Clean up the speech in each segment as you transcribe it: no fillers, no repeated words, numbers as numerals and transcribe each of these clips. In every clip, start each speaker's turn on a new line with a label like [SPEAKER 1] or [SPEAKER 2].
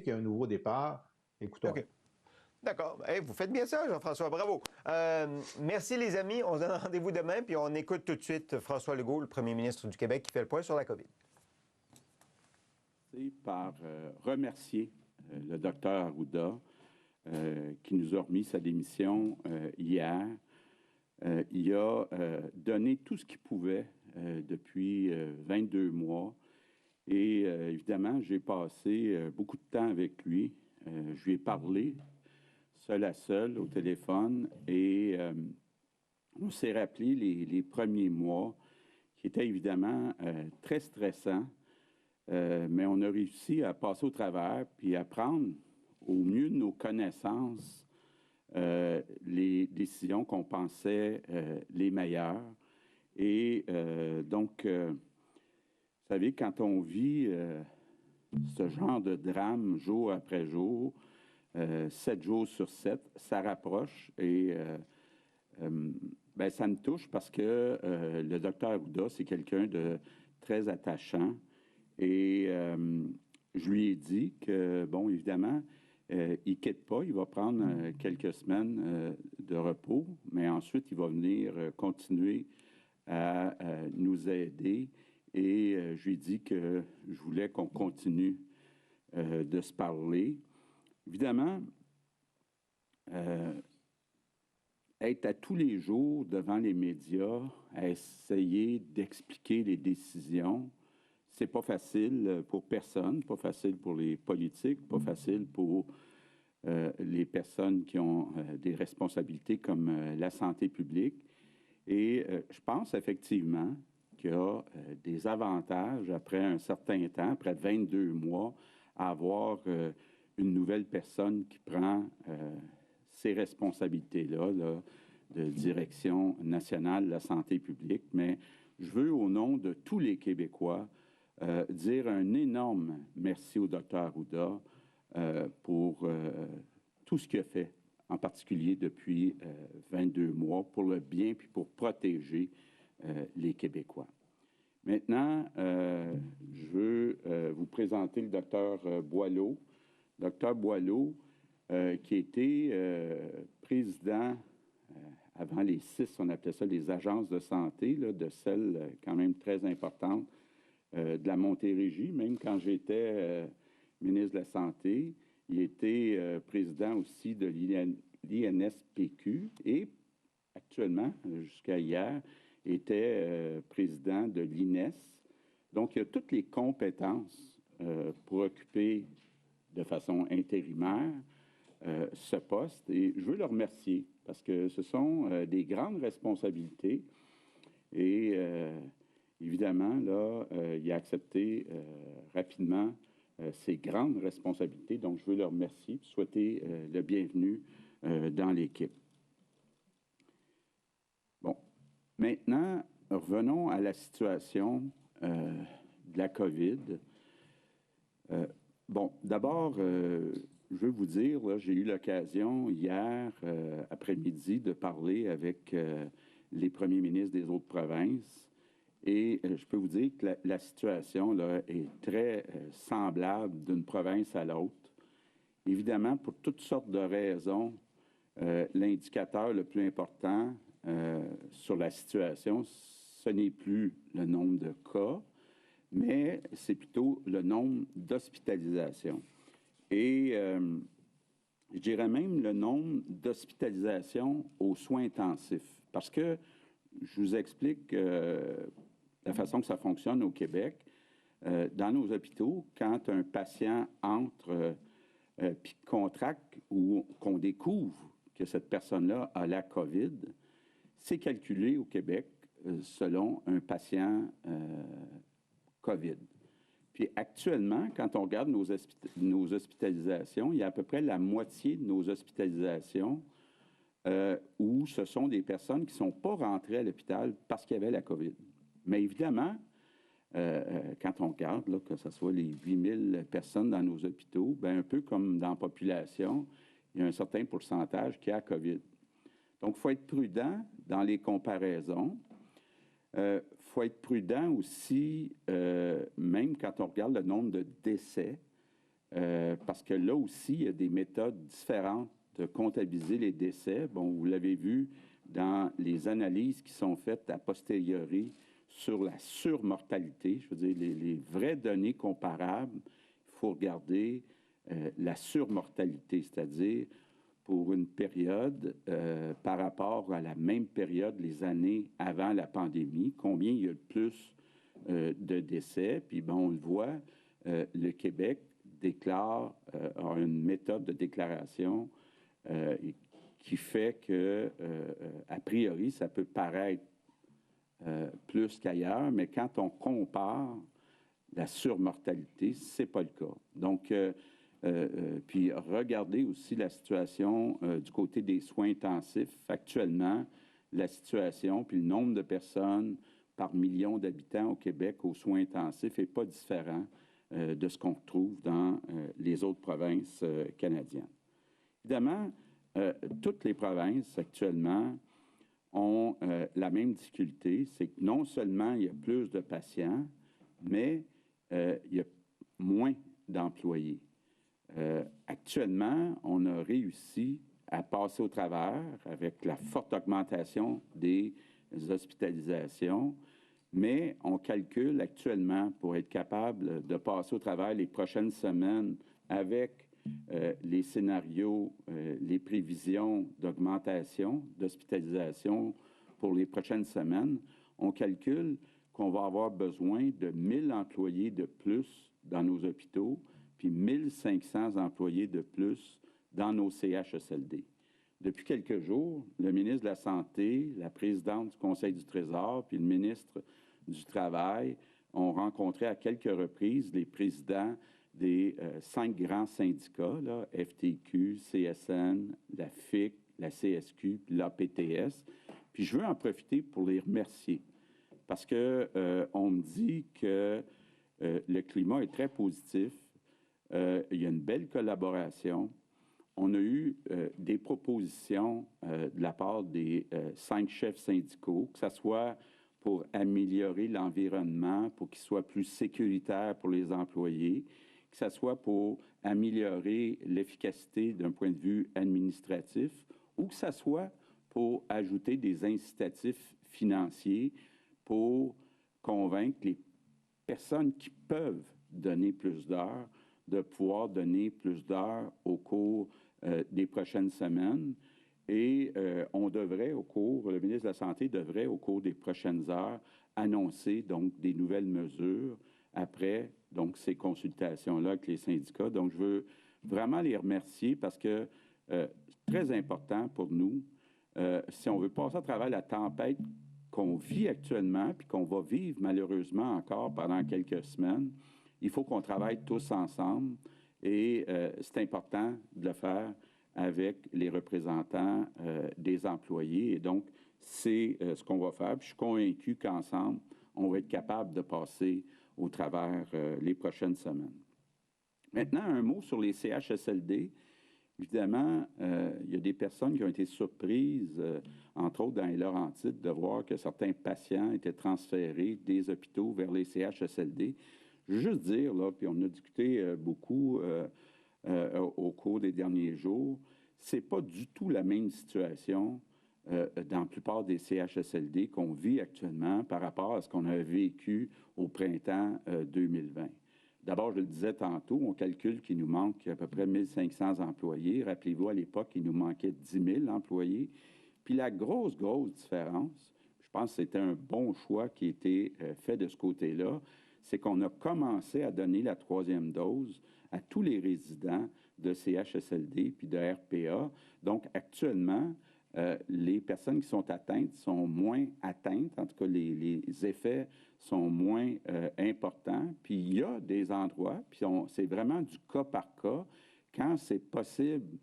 [SPEAKER 1] qu'il y a un nouveau départ, écoutons.
[SPEAKER 2] OK. D'accord. Hey, vous faites bien ça, Jean-François. Bravo. Merci, les amis. On se donne rendez-vous demain, puis on écoute tout de suite François Legault, le premier ministre du Québec, qui fait le point sur la COVID.
[SPEAKER 3] Par remercier le docteur Arruda, qui nous a remis sa démission hier. Il a donné tout ce qu'il pouvait depuis 22 mois. Et évidemment, j'ai passé beaucoup de temps avec lui. Je lui ai parlé, seul à seul, au téléphone. Et on s'est rappelé les premiers mois, qui étaient évidemment très stressants. Mais on a réussi à passer au travers puis à prendre au mieux de nos connaissances les décisions qu'on pensait les meilleures. Et donc, vous savez, quand on vit ce genre de drame jour après jour, 7 jours sur 7, ça rapproche et ça me touche parce que le docteur Arruda, c'est quelqu'un de très attachant. Et je lui ai dit que, bon, évidemment, il ne quitte pas, il va prendre quelques semaines de repos, mais ensuite, il va venir continuer à nous aider. Et je lui ai dit que je voulais qu'on continue de se parler. Évidemment, être à tous les jours devant les médias, à essayer d'expliquer les décisions, c'est pas facile pour personne, pas facile pour les politiques, pas facile pour les personnes qui ont des responsabilités comme la santé publique. Et je pense effectivement qu'il y a des avantages après un certain temps, après 22 mois, à avoir une nouvelle personne qui prend ces responsabilités-là là, de direction nationale de la santé publique. Mais je veux, au nom de tous les Québécois, dire un énorme merci au docteur Arruda pour tout ce qu'il a fait, en particulier depuis 22 mois, pour le bien puis pour protéger les Québécois. Maintenant, je veux vous présenter le docteur Boileau. Docteur Boileau, qui était président, avant les 6, on appelait ça les agences de santé, là, de celles quand même très importantes, de la Montérégie, même quand j'étais ministre de la Santé. Il était président aussi de l'INSPQ et actuellement, jusqu'à hier, était président de l'INES. Donc, il a toutes les compétences pour occuper de façon intérimaire ce poste. Et je veux le remercier parce que ce sont des grandes responsabilités. Et évidemment, là, il a accepté rapidement ces grandes responsabilités. Donc, je veux le remercier et souhaiter le bienvenu dans l'équipe. Bon, maintenant, revenons à la situation de la COVID. Bon, d'abord, je veux vous dire, j'ai eu l'occasion hier après-midi de parler avec les premiers ministres des autres provinces. Et je peux vous dire que la situation là, est très semblable d'une province à l'autre. Évidemment, pour toutes sortes de raisons, l'indicateur le plus important sur la situation, ce n'est plus le nombre de cas, mais c'est plutôt le nombre d'hospitalisations. Et je dirais même le nombre d'hospitalisations aux soins intensifs. Parce que je vous explique la façon que ça fonctionne au Québec. Dans nos hôpitaux, quand un patient entre puis contracte ou qu'on découvre que cette personne-là a la COVID, c'est calculé au Québec selon un patient COVID. Puis actuellement, quand on regarde nos hospitalisations, il y a à peu près la moitié de nos hospitalisations où ce sont des personnes qui ne sont pas rentrées à l'hôpital parce qu'il y avait la COVID. Mais évidemment, quand on regarde, là, que ce soit les 8000 personnes dans nos hôpitaux, bien, un peu comme dans la population, il y a un certain pourcentage qui a la COVID. Donc, il faut être prudent dans les comparaisons. Il faut être prudent aussi, même quand on regarde le nombre de décès. parce que là aussi, il y a des méthodes différentes de comptabiliser les décès. Bon, vous l'avez vu dans les analyses qui sont faites a posteriori sur la surmortalité, je veux dire, les vraies données comparables, il faut regarder la surmortalité, c'est-à-dire pour une période par rapport à la même période les années avant la pandémie, combien il y a de plus de décès. Puis bon, on le voit, le Québec déclare a une méthode de déclaration qui fait que, a priori, ça peut paraître plus qu'ailleurs, mais quand on compare la surmortalité, ce n'est pas le cas. Donc, puis regardez aussi la situation du côté des soins intensifs. Actuellement, la situation, puis le nombre de personnes par million d'habitants au Québec aux soins intensifs n'est pas différent de ce qu'on retrouve dans les autres provinces canadiennes. Évidemment, toutes les provinces actuellement ont la même difficulté, c'est que non seulement il y a plus de patients, mais il y a moins d'employés. Actuellement, on a réussi à passer au travers avec la forte augmentation des hospitalisations, mais on calcule actuellement pour être capable de passer au travers les prochaines semaines avec les scénarios, les prévisions d'augmentation, d'hospitalisation pour les prochaines semaines, on calcule qu'on va avoir besoin de 1000 employés de plus dans nos hôpitaux, puis 1500 employés de plus dans nos CHSLD. Depuis quelques jours, le ministre de la Santé, la présidente du Conseil du Trésor, puis le ministre du Travail ont rencontré à quelques reprises les présidents des 5 grands syndicats, là, FTQ, CSN, la FIC, la CSQ, puis l'APTS. Puis je veux en profiter pour les remercier parce qu'on me dit que le climat est très positif, il y a une belle collaboration. On a eu des propositions de la part des 5 chefs syndicaux, que ce soit pour améliorer l'environnement, pour qu'il soit plus sécuritaire pour les employés, que ce soit pour améliorer l'efficacité d'un point de vue administratif, ou que ce soit pour ajouter des incitatifs financiers pour convaincre les personnes qui peuvent donner plus d'heures de pouvoir donner plus d'heures au cours des prochaines semaines. Et on devrait, le ministre de la Santé devrait, au cours des prochaines heures, annoncer donc des nouvelles mesures après donc ces consultations-là avec les syndicats. Donc, je veux vraiment les remercier parce que c'est très important pour nous. Si on veut passer à travers la tempête qu'on vit actuellement, puis qu'on va vivre malheureusement encore pendant quelques semaines, il faut qu'on travaille tous ensemble et c'est important de le faire avec les représentants des employés. Et donc, c'est ce qu'on va faire. Puis je suis convaincu qu'ensemble, on va être capable de passer au travers les prochaines semaines. Maintenant, un mot sur les CHSLD. Évidemment, il y a des personnes qui ont été surprises, entre autres dans les Laurentides, de voir que certains patients étaient transférés des hôpitaux vers les CHSLD. Je veux juste dire, là, puis on a discuté beaucoup au cours des derniers jours, c'est pas du tout la même situation dans la plupart des CHSLD qu'on vit actuellement par rapport à ce qu'on a vécu au printemps 2020. D'abord, je le disais tantôt, on calcule qu'il nous manque à peu près 1500 employés. Rappelez-vous, à l'époque, il nous manquait 10 000 employés. Puis la grosse différence, je pense que c'était un bon choix qui a été fait de ce côté-là, c'est qu'on a commencé à donner la 3e dose à tous les résidents de CHSLD puis de RPA. Donc, actuellement, les personnes qui sont atteintes sont moins atteintes. En tout cas, les effets sont moins importants. Puis, il y a des endroits, puis c'est vraiment du cas par cas, quand c'est possible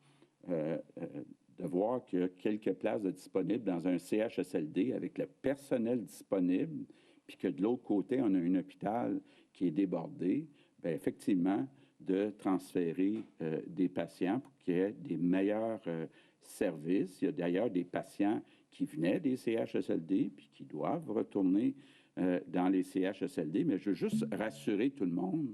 [SPEAKER 3] de voir qu'il y a quelques places disponibles dans un CHSLD avec le personnel disponible, puis que de l'autre côté, on a un hôpital qui est débordé, bien, effectivement, de transférer des patients pour qu'il y ait des meilleurs services. Il y a d'ailleurs des patients qui venaient des CHSLD puis qui doivent retourner dans les CHSLD. Mais je veux juste rassurer tout le monde,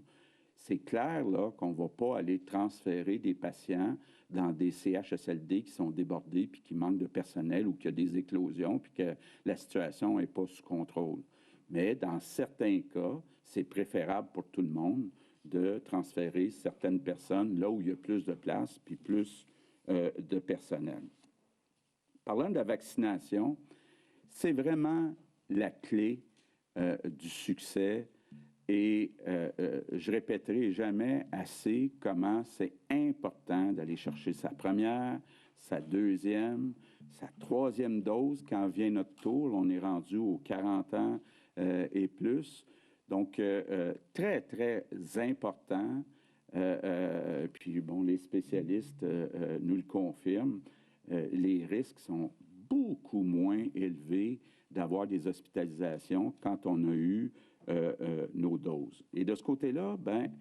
[SPEAKER 3] c'est clair là, qu'on ne va pas aller transférer des patients dans des CHSLD qui sont débordés, puis qui manquent de personnel ou qu'il y a des éclosions, puis que la situation n'est pas sous contrôle. Mais dans certains cas, c'est préférable pour tout le monde de transférer certaines personnes là où il y a plus de place, puis plus de personnel. Parlant de la vaccination, c'est vraiment la clé du succès et je répéterai jamais assez comment c'est important d'aller chercher sa première, sa deuxième, sa troisième dose. Quand vient notre tour, on est rendu aux 40 ans et plus. Donc, très, très important. Puis, bon, les spécialistes nous le confirment. Les risques sont beaucoup moins élevés d'avoir des hospitalisations quand on a eu nos doses. Et de ce côté-là, ben,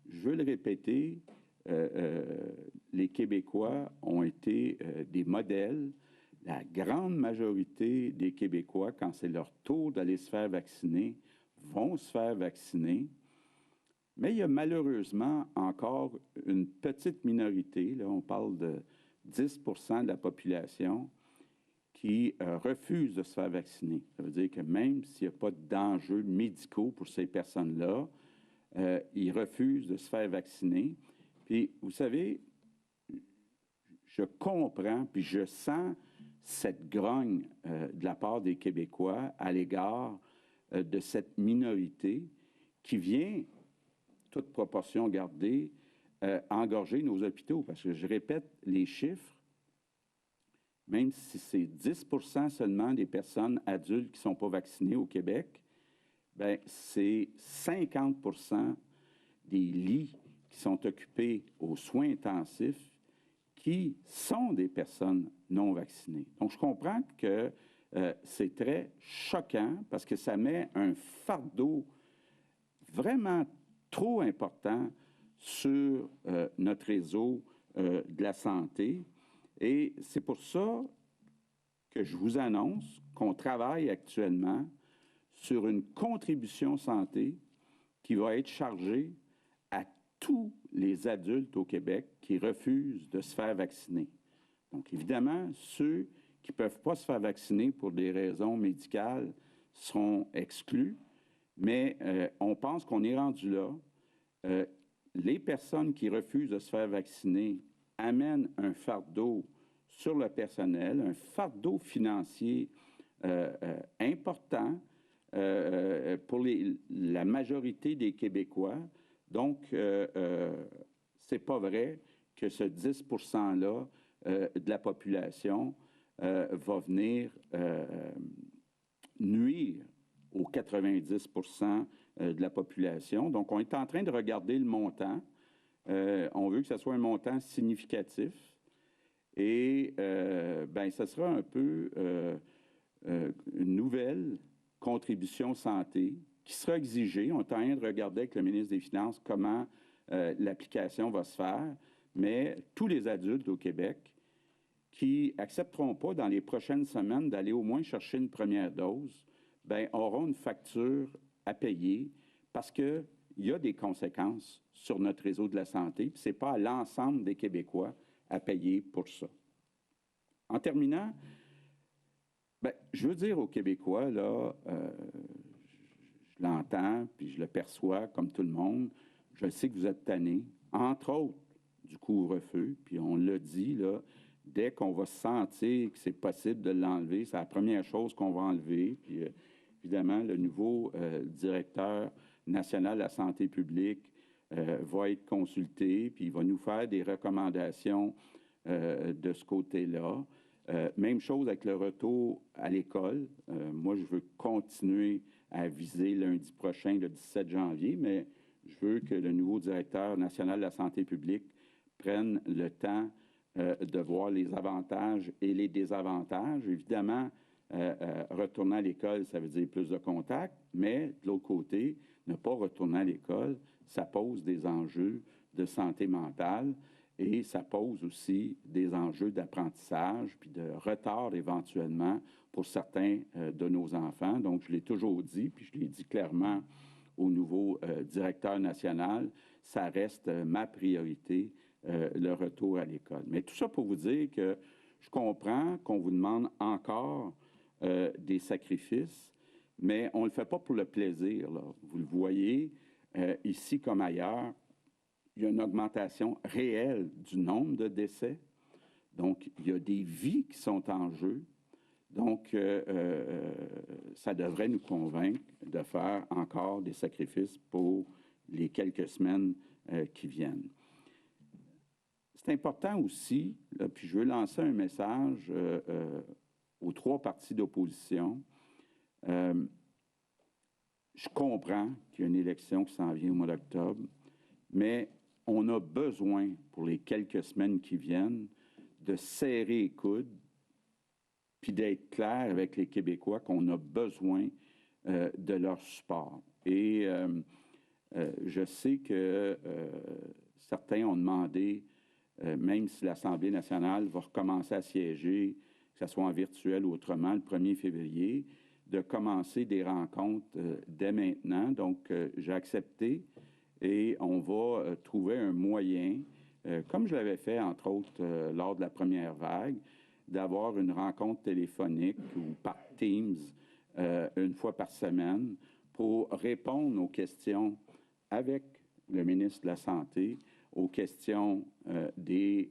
[SPEAKER 3] je veux le répéter, les Québécois ont été des modèles. La grande majorité des Québécois, quand c'est leur tour d'aller se faire vacciner, vont se faire vacciner. Mais il y a malheureusement encore une petite minorité, là, on parle de 10 de la population, qui refusent de se faire vacciner. Ça veut dire que même s'il n'y a pas d'enjeux médicaux pour ces personnes-là, ils refusent de se faire vacciner. Puis, vous savez, je comprends, puis je sens cette grogne de la part des Québécois à l'égard de cette minorité qui vient, toute proportion gardée, engorger nos hôpitaux. Parce que je répète les chiffres, même si c'est 10 seulement des personnes adultes qui ne sont pas vaccinées au Québec, bien, c'est 50 des lits qui sont occupés aux soins intensifs qui sont des personnes non vaccinées. Donc, je comprends que c'est très choquant parce que ça met un fardeau vraiment trop important sur notre réseau de la santé. Et c'est pour ça que je vous annonce qu'on travaille actuellement sur une contribution santé qui va être chargée à tous les adultes au Québec qui refusent de se faire vacciner. Donc, évidemment, ceux qui ne peuvent pas se faire vacciner pour des raisons médicales seront exclus, mais on pense qu'on est rendu là. Les personnes qui refusent de se faire vacciner amènent un fardeau sur le personnel, un fardeau financier important pour la majorité des Québécois. Donc, c'est pas vrai que ce 10 %-là de la population va venir nuire aux 90 de la population. Donc, on est en train de regarder le montant. On veut que ce soit un montant significatif. Et ben, ce sera un peu une nouvelle contribution santé qui sera exigée. On est en train de regarder avec le ministre des Finances comment l'application va se faire. Mais tous les adultes au Québec qui n'accepteront pas dans les prochaines semaines d'aller au moins chercher une première dose, ben, auront une facture à payer parce qu'il y a des conséquences sur notre réseau de la santé. Ce n'est pas à l'ensemble des Québécois à payer pour ça. En terminant, ben, je veux dire aux Québécois, là, je l'entends, puis je le perçois comme tout le monde, je sais que vous êtes tannés, entre autres, du couvre-feu, puis on l'a dit, là, dès qu'on va sentir que c'est possible de l'enlever, c'est la première chose qu'on va enlever, puis évidemment, le nouveau directeur national de la santé publique va être consulté, puis il va nous faire des recommandations de ce côté-là. Même chose avec le retour à l'école. Moi, je veux continuer à viser lundi prochain, le 17 janvier, mais je veux que le nouveau directeur national de la santé publique prenne le temps de voir les avantages et les désavantages. Évidemment, retourner à l'école, ça veut dire plus de contacts, mais de l'autre côté, ne pas retourner à l'école, ça pose des enjeux de santé mentale et ça pose aussi des enjeux d'apprentissage puis de retard éventuellement pour certains de nos enfants. Donc, je l'ai toujours dit, puis je l'ai dit clairement au nouveau directeur national, ça reste ma priorité, le retour à l'école. Mais tout ça pour vous dire que je comprends qu'on vous demande encore des sacrifices, mais on ne le fait pas pour le plaisir, là. Vous le voyez, ici comme ailleurs, il y a une augmentation réelle du nombre de décès. Donc, il y a des vies qui sont en jeu. Donc, ça devrait nous convaincre de faire encore des sacrifices pour les quelques semaines qui viennent. C'est important aussi, là, puis je veux lancer un message aux trois partis d'opposition. Je comprends qu'il y a une élection qui s'en vient au mois d'octobre, mais on a besoin, pour les quelques semaines qui viennent, de serrer les coudes puis d'être clair avec les Québécois qu'on a besoin de leur support. Et je sais que certains ont demandé, même si l'Assemblée nationale va recommencer à siéger, que ce soit en virtuel ou autrement, le 1er février, de commencer des rencontres dès maintenant. Donc, j'ai accepté et on va trouver un moyen, comme je l'avais fait, entre autres, lors de la première vague, d'avoir une rencontre téléphonique ou par Teams une fois par semaine pour répondre aux questions avec le ministre de la Santé, aux questions des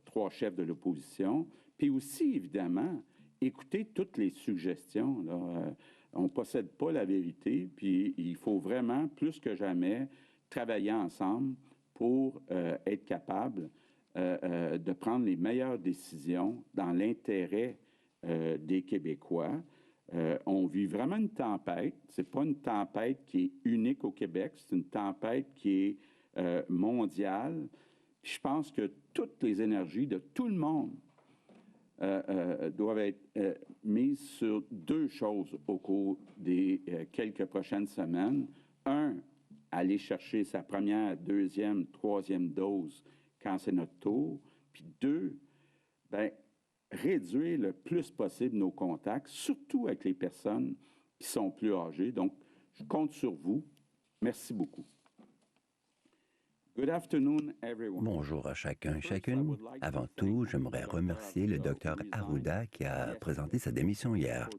[SPEAKER 3] trois chefs de l'opposition, puis aussi, évidemment, écouter toutes les suggestions, là. On ne possède pas la vérité, puis il faut vraiment, plus que jamais, travailler ensemble pour être capable de prendre les meilleures décisions dans l'intérêt des Québécois. On vit vraiment une tempête. Ce n'est pas une tempête qui est unique au Québec, c'est une tempête qui est mondiale. Je pense que toutes les énergies de tout le monde doivent être mises sur deux choses au cours des quelques prochaines semaines. Un, aller chercher sa première, deuxième, troisième dose quand c'est notre tour. Puis deux, bien, réduire le plus possible nos contacts, surtout avec les personnes qui sont plus âgées. Donc, je compte sur vous. Merci beaucoup. Good afternoon, everyone.
[SPEAKER 4] Bonjour à chacun et chacune. Avant tout, j'aimerais remercier le Dr Arruda qui a présenté sa démission hier.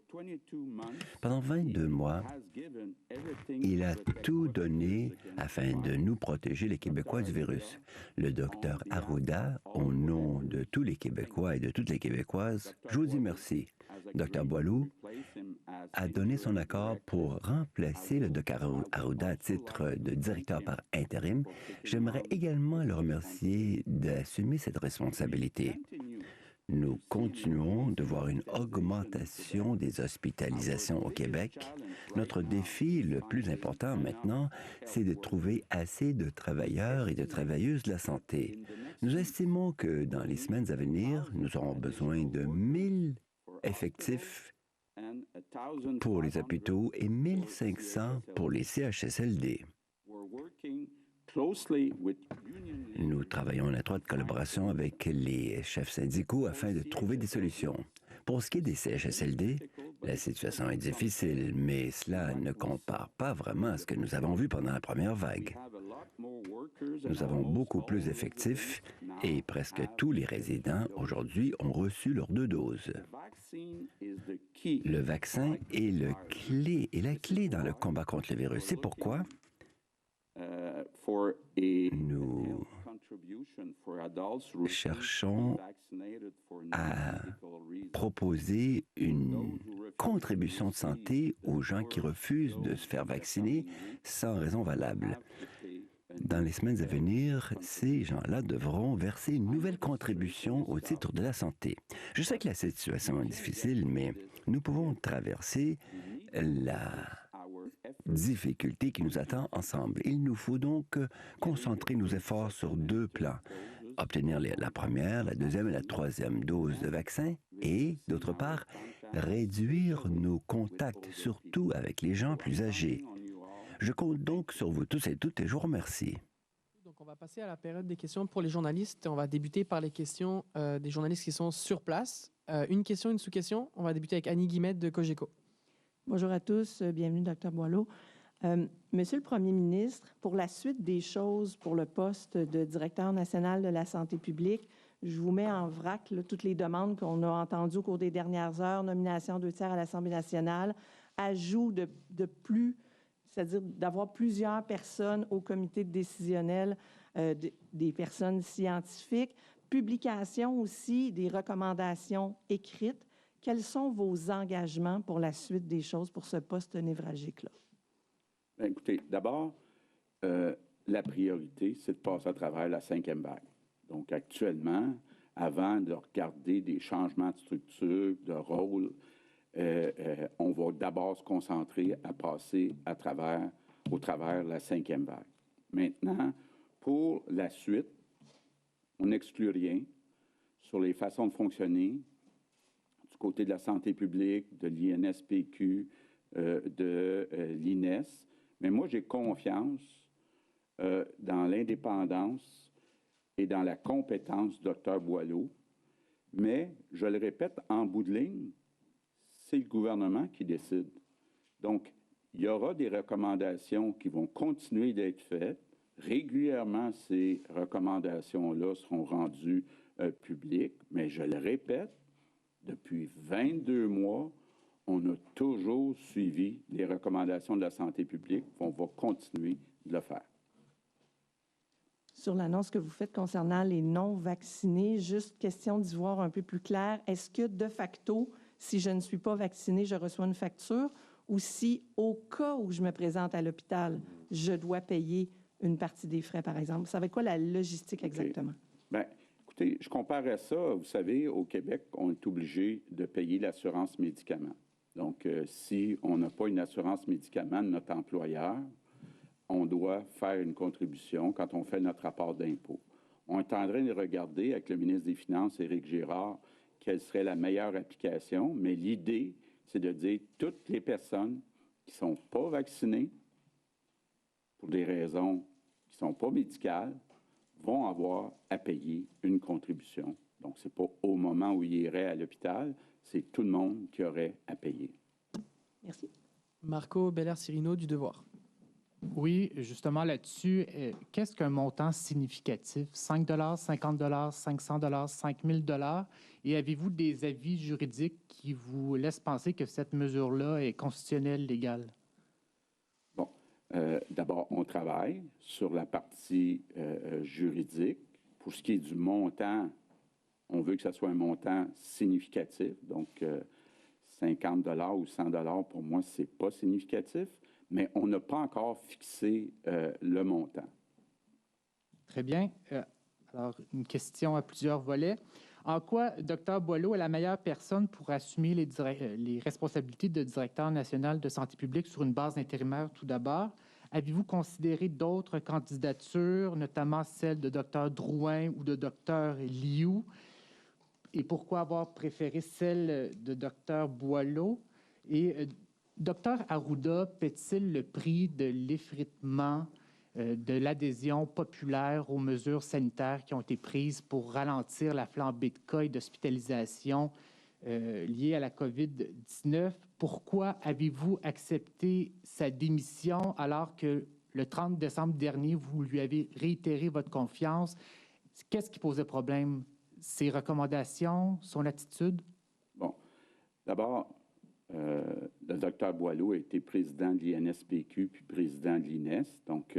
[SPEAKER 4] Pendant 22 mois, il a tout donné afin de nous protéger les Québécois du virus. Le Dr Arruda, au nom de tous les Québécois et de toutes les Québécoises, je vous dis merci. Dr Boileau a donné son accord pour remplacer le Dr Arruda à titre de directeur par intérim. J'aimerais également le remercier d'assumer cette responsabilité. Nous continuons de voir une augmentation des hospitalisations au Québec. Notre défi le plus important maintenant, c'est de trouver assez de travailleurs et de travailleuses de la santé. Nous estimons que dans les semaines à venir, nous aurons besoin de 1000 effectifs pour les hôpitaux et 1500 pour les CHSLD. Nous travaillons en étroite collaboration avec les chefs syndicaux afin de trouver des solutions. Pour ce qui est des CHSLD, la situation est difficile, mais cela ne compare pas vraiment à ce que nous avons vu pendant la première vague. Nous avons beaucoup plus d'effectifs et presque tous les résidents aujourd'hui ont reçu leurs 2 doses. Le vaccin est la clé dans le combat contre le virus. C'est pourquoi nous cherchons à proposer une contribution de santé aux gens qui refusent de se faire vacciner sans raison valable. Dans les semaines à venir, ces gens-là devront verser une nouvelle contribution au titre de la santé. Je sais que la situation est difficile, mais nous pouvons traverser la difficulté qui nous attend ensemble. Il nous faut donc concentrer nos efforts sur 2 plans. Obtenir la première, la deuxième et la troisième dose de vaccin et, d'autre part, réduire nos contacts, surtout avec les gens plus âgés. Je compte donc sur vous tous et toutes et je vous remercie.
[SPEAKER 5] Donc, on va passer à la période des questions pour les journalistes. On va débuter par les questions des journalistes qui sont sur place. Une question, une sous-question. On va débuter avec Annie Guillemette de Cogeco.
[SPEAKER 6] Bonjour à tous, bienvenue Dr Boileau. Monsieur le Premier ministre, pour la suite des choses pour le poste de directeur national de la santé publique, je vous mets en vrac là, toutes les demandes qu'on a entendues au cours des dernières heures, nomination 2/3 à l'Assemblée nationale, ajout de plus, c'est-à-dire d'avoir plusieurs personnes au comité décisionnel, des personnes scientifiques, publication aussi des recommandations écrites. Quels sont vos engagements pour la suite des choses pour ce poste névralgique-là?
[SPEAKER 3] Bien, écoutez, d'abord, la priorité, c'est de passer à travers la 5e vague. Donc, actuellement, avant de regarder des changements de structure, de rôle, on va d'abord se concentrer à passer au travers la 5e vague. Maintenant, pour la suite, on n'exclut rien sur les façons de fonctionner du côté de la santé publique, de l'INSPQ, de l'INES. Mais moi, j'ai confiance dans l'indépendance et dans la compétence du Dr Boileau. Mais, je le répète, en bout de ligne, c'est le gouvernement qui décide. Donc, il y aura des recommandations qui vont continuer d'être faites. Régulièrement, ces recommandations-là seront rendues publiques. Mais je le répète, depuis 22 mois, on a toujours suivi les recommandations de la santé publique. On va continuer de le faire.
[SPEAKER 6] Sur l'annonce que vous faites concernant les non-vaccinés, juste question d'y voir un peu plus clair. Est-ce que, de facto, si je ne suis pas vacciné, je reçois une facture? Ou si, au cas où je me présente à l'hôpital, je dois payer une partie des frais, par exemple? Ça va être quoi la logistique exactement?
[SPEAKER 3] Bien, écoutez, je comparais ça. Vous savez, au Québec, on est obligé de payer l'assurance médicaments. Donc, si on n'a pas une assurance médicaments de notre employeur, on doit faire une contribution quand on fait notre rapport d'impôt. On est en train de regarder avec le ministre des Finances, Éric Girard, quelle serait la meilleure application, mais l'idée, c'est de dire toutes les personnes qui ne sont pas vaccinées, pour des raisons qui ne sont pas médicales, vont avoir à payer une contribution. Donc, ce n'est pas au moment où ils iraient à l'hôpital, c'est tout le monde qui aurait à payer.
[SPEAKER 6] Merci.
[SPEAKER 5] Marco Beller-Cirino du Devoir.
[SPEAKER 7] Oui, justement là-dessus, qu'est-ce qu'un montant significatif? 5 50 500 5 000 Et avez-vous des avis juridiques qui vous laissent penser que cette mesure-là est constitutionnelle, légale?
[SPEAKER 3] Bon, d'abord, on travaille sur la partie juridique. Pour ce qui est du montant, on veut que ce soit un montant significatif. Donc, 50 ou 100 pour moi, ce n'est pas significatif. Mais on n'a pas encore fixé le montant.
[SPEAKER 7] Très bien. Alors, une question à plusieurs volets. En quoi Dr Boileau est la meilleure personne pour assumer les responsabilités de directeur national de santé publique sur une base intérimaire tout d'abord? Avez-vous considéré d'autres candidatures, notamment celle de Dr Drouin ou de Dr Liu? Et pourquoi avoir préféré celle de Dr Boileau? Et Dr Arruda paie-t-il le prix de l'effritement de l'adhésion populaire aux mesures sanitaires qui ont été prises pour ralentir la flambée de cas et d'hospitalisation liée à la COVID-19? Pourquoi avez-vous accepté sa démission alors que le 30 décembre dernier, vous lui avez réitéré votre confiance? Qu'est-ce qui posait problème? Ses recommandations, son attitude?
[SPEAKER 3] Bon, d'abord, le docteur Boileau a été président de l'INSPQ puis président de l'INES, donc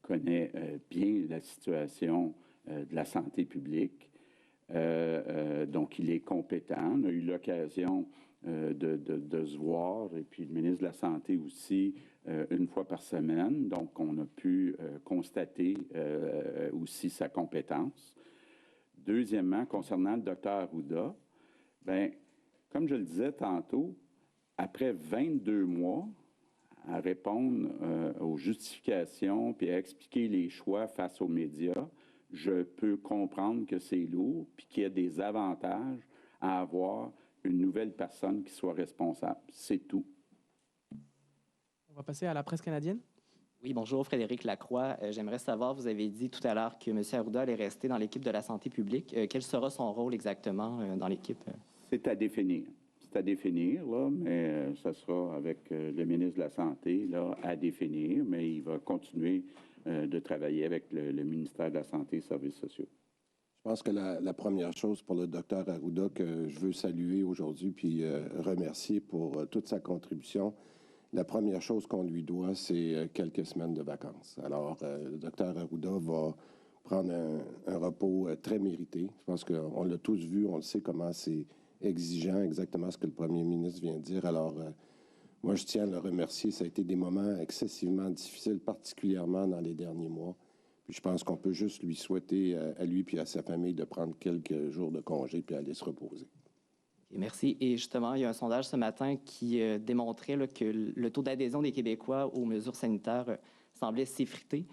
[SPEAKER 3] connaît bien la situation de la santé publique. Donc, il est compétent. On a eu l'occasion de se voir, et puis le ministre de la Santé aussi, une fois par semaine. Donc, on a pu constater aussi sa compétence. Deuxièmement, concernant le docteur Arruda, bien, comme je le disais tantôt, après 22 mois à répondre aux justifications puis à expliquer les choix face aux médias, je peux comprendre que c'est lourd puis qu'il y a des avantages à avoir une nouvelle personne qui soit responsable. C'est tout.
[SPEAKER 5] On va passer à la presse canadienne.
[SPEAKER 8] Oui, bonjour, Frédéric Lacroix. J'aimerais savoir, vous avez dit tout à l'heure que M. Arruda allait rester dans l'équipe de la santé publique. Quel sera son rôle exactement dans l'équipe?
[SPEAKER 3] C'est à définir. c'est à définir, là, mais ça sera avec le ministre de la Santé là, à définir, mais il va continuer de travailler avec le ministère de la Santé et des Services sociaux.
[SPEAKER 9] Je pense que la première chose pour le docteur Arruda que je veux saluer aujourd'hui puis remercier pour toute sa contribution, la première chose qu'on lui doit, c'est quelques semaines de vacances. Alors, le docteur Arruda va prendre un repos très mérité. Je pense qu'on l'a tous vu, on le sait comment c'est exigeant, exactement ce que le premier ministre vient de dire. Alors, moi, je tiens à le remercier. Ça a été des moments excessivement difficiles, particulièrement dans les derniers mois. Puis je pense qu'on peut juste lui souhaiter à lui puis à sa famille de prendre quelques jours de congé puis aller se reposer.
[SPEAKER 8] Merci. Et justement, il y a un sondage ce matin qui démontrait là, que le taux d'adhésion des Québécois aux mesures sanitaires semblait s'effriter.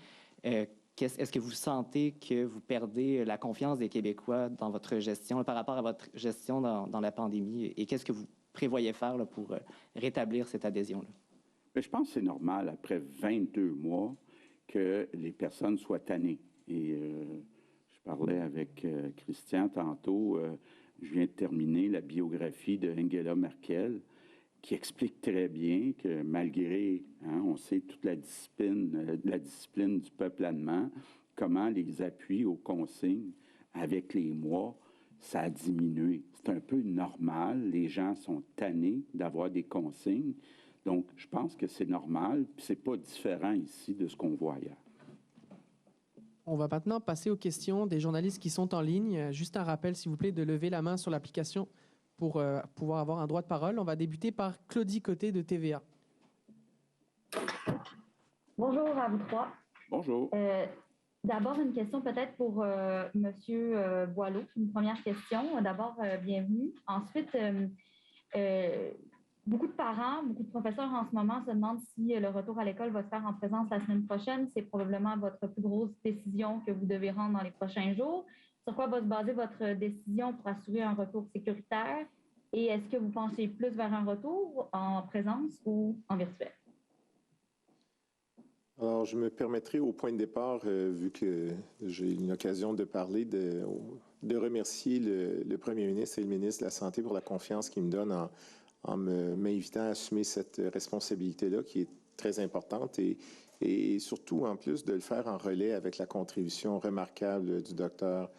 [SPEAKER 8] Est-ce que vous sentez que vous perdez la confiance des Québécois dans votre gestion, par rapport à votre gestion dans la pandémie? Et qu'est-ce que vous prévoyez faire là, pour rétablir cette adhésion-là?
[SPEAKER 3] Mais je pense que c'est normal, après 22 mois, que les personnes soient tannées. Et je parlais avec Christian tantôt, je viens de terminer la biographie de Angela Merkel, qui explique très bien que malgré, on sait toute la discipline du peuple allemand, comment les appuis aux consignes, avec les mois, ça a diminué. C'est un peu normal, les gens sont tannés d'avoir des consignes, donc je pense que c'est normal, puis c'est pas différent ici de ce qu'on voit ailleurs.
[SPEAKER 5] On va maintenant passer aux questions des journalistes qui sont en ligne. Juste un rappel, s'il vous plaît, de lever la main sur l'application pour pouvoir avoir un droit de parole. On va débuter par Claudie Côté de TVA.
[SPEAKER 10] Bonjour à vous trois.
[SPEAKER 3] Bonjour.
[SPEAKER 10] D'abord, une question peut-être pour M. Boileau. Une première question. D'abord, bienvenue. Ensuite, beaucoup de parents, beaucoup de professeurs en ce moment se demandent si le retour à l'école va se faire en présence la semaine prochaine. C'est probablement votre plus grosse décision que vous devez rendre dans les prochains jours. Sur quoi va se baser votre décision pour assurer un retour sécuritaire? Et est-ce que vous pensez plus vers un retour en présence ou en virtuel?
[SPEAKER 1] Alors, je me permettrai au point de départ, vu que j'ai une occasion de parler, de remercier le premier ministre et le ministre de la Santé pour la confiance qu'ils me donnent en m'invitant à assumer cette responsabilité-là qui est très importante et surtout, en plus, de le faire en relais avec la contribution remarquable du docteur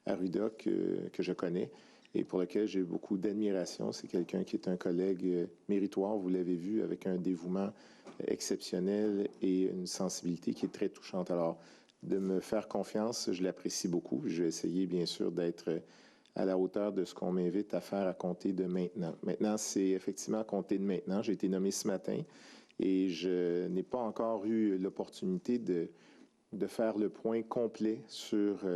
[SPEAKER 1] Arruda que je connais et pour lequel j'ai beaucoup d'admiration. C'est quelqu'un qui est un collègue méritoire, vous l'avez vu, avec un dévouement exceptionnel et une sensibilité qui est très touchante. Alors, de me faire confiance, je l'apprécie beaucoup. Je vais essayer, bien sûr, d'être à la hauteur de ce qu'on m'invite à faire à compter de maintenant. Maintenant, c'est effectivement à compter de maintenant. J'ai été nommé ce matin et je n'ai pas encore eu l'opportunité de faire le point complet sur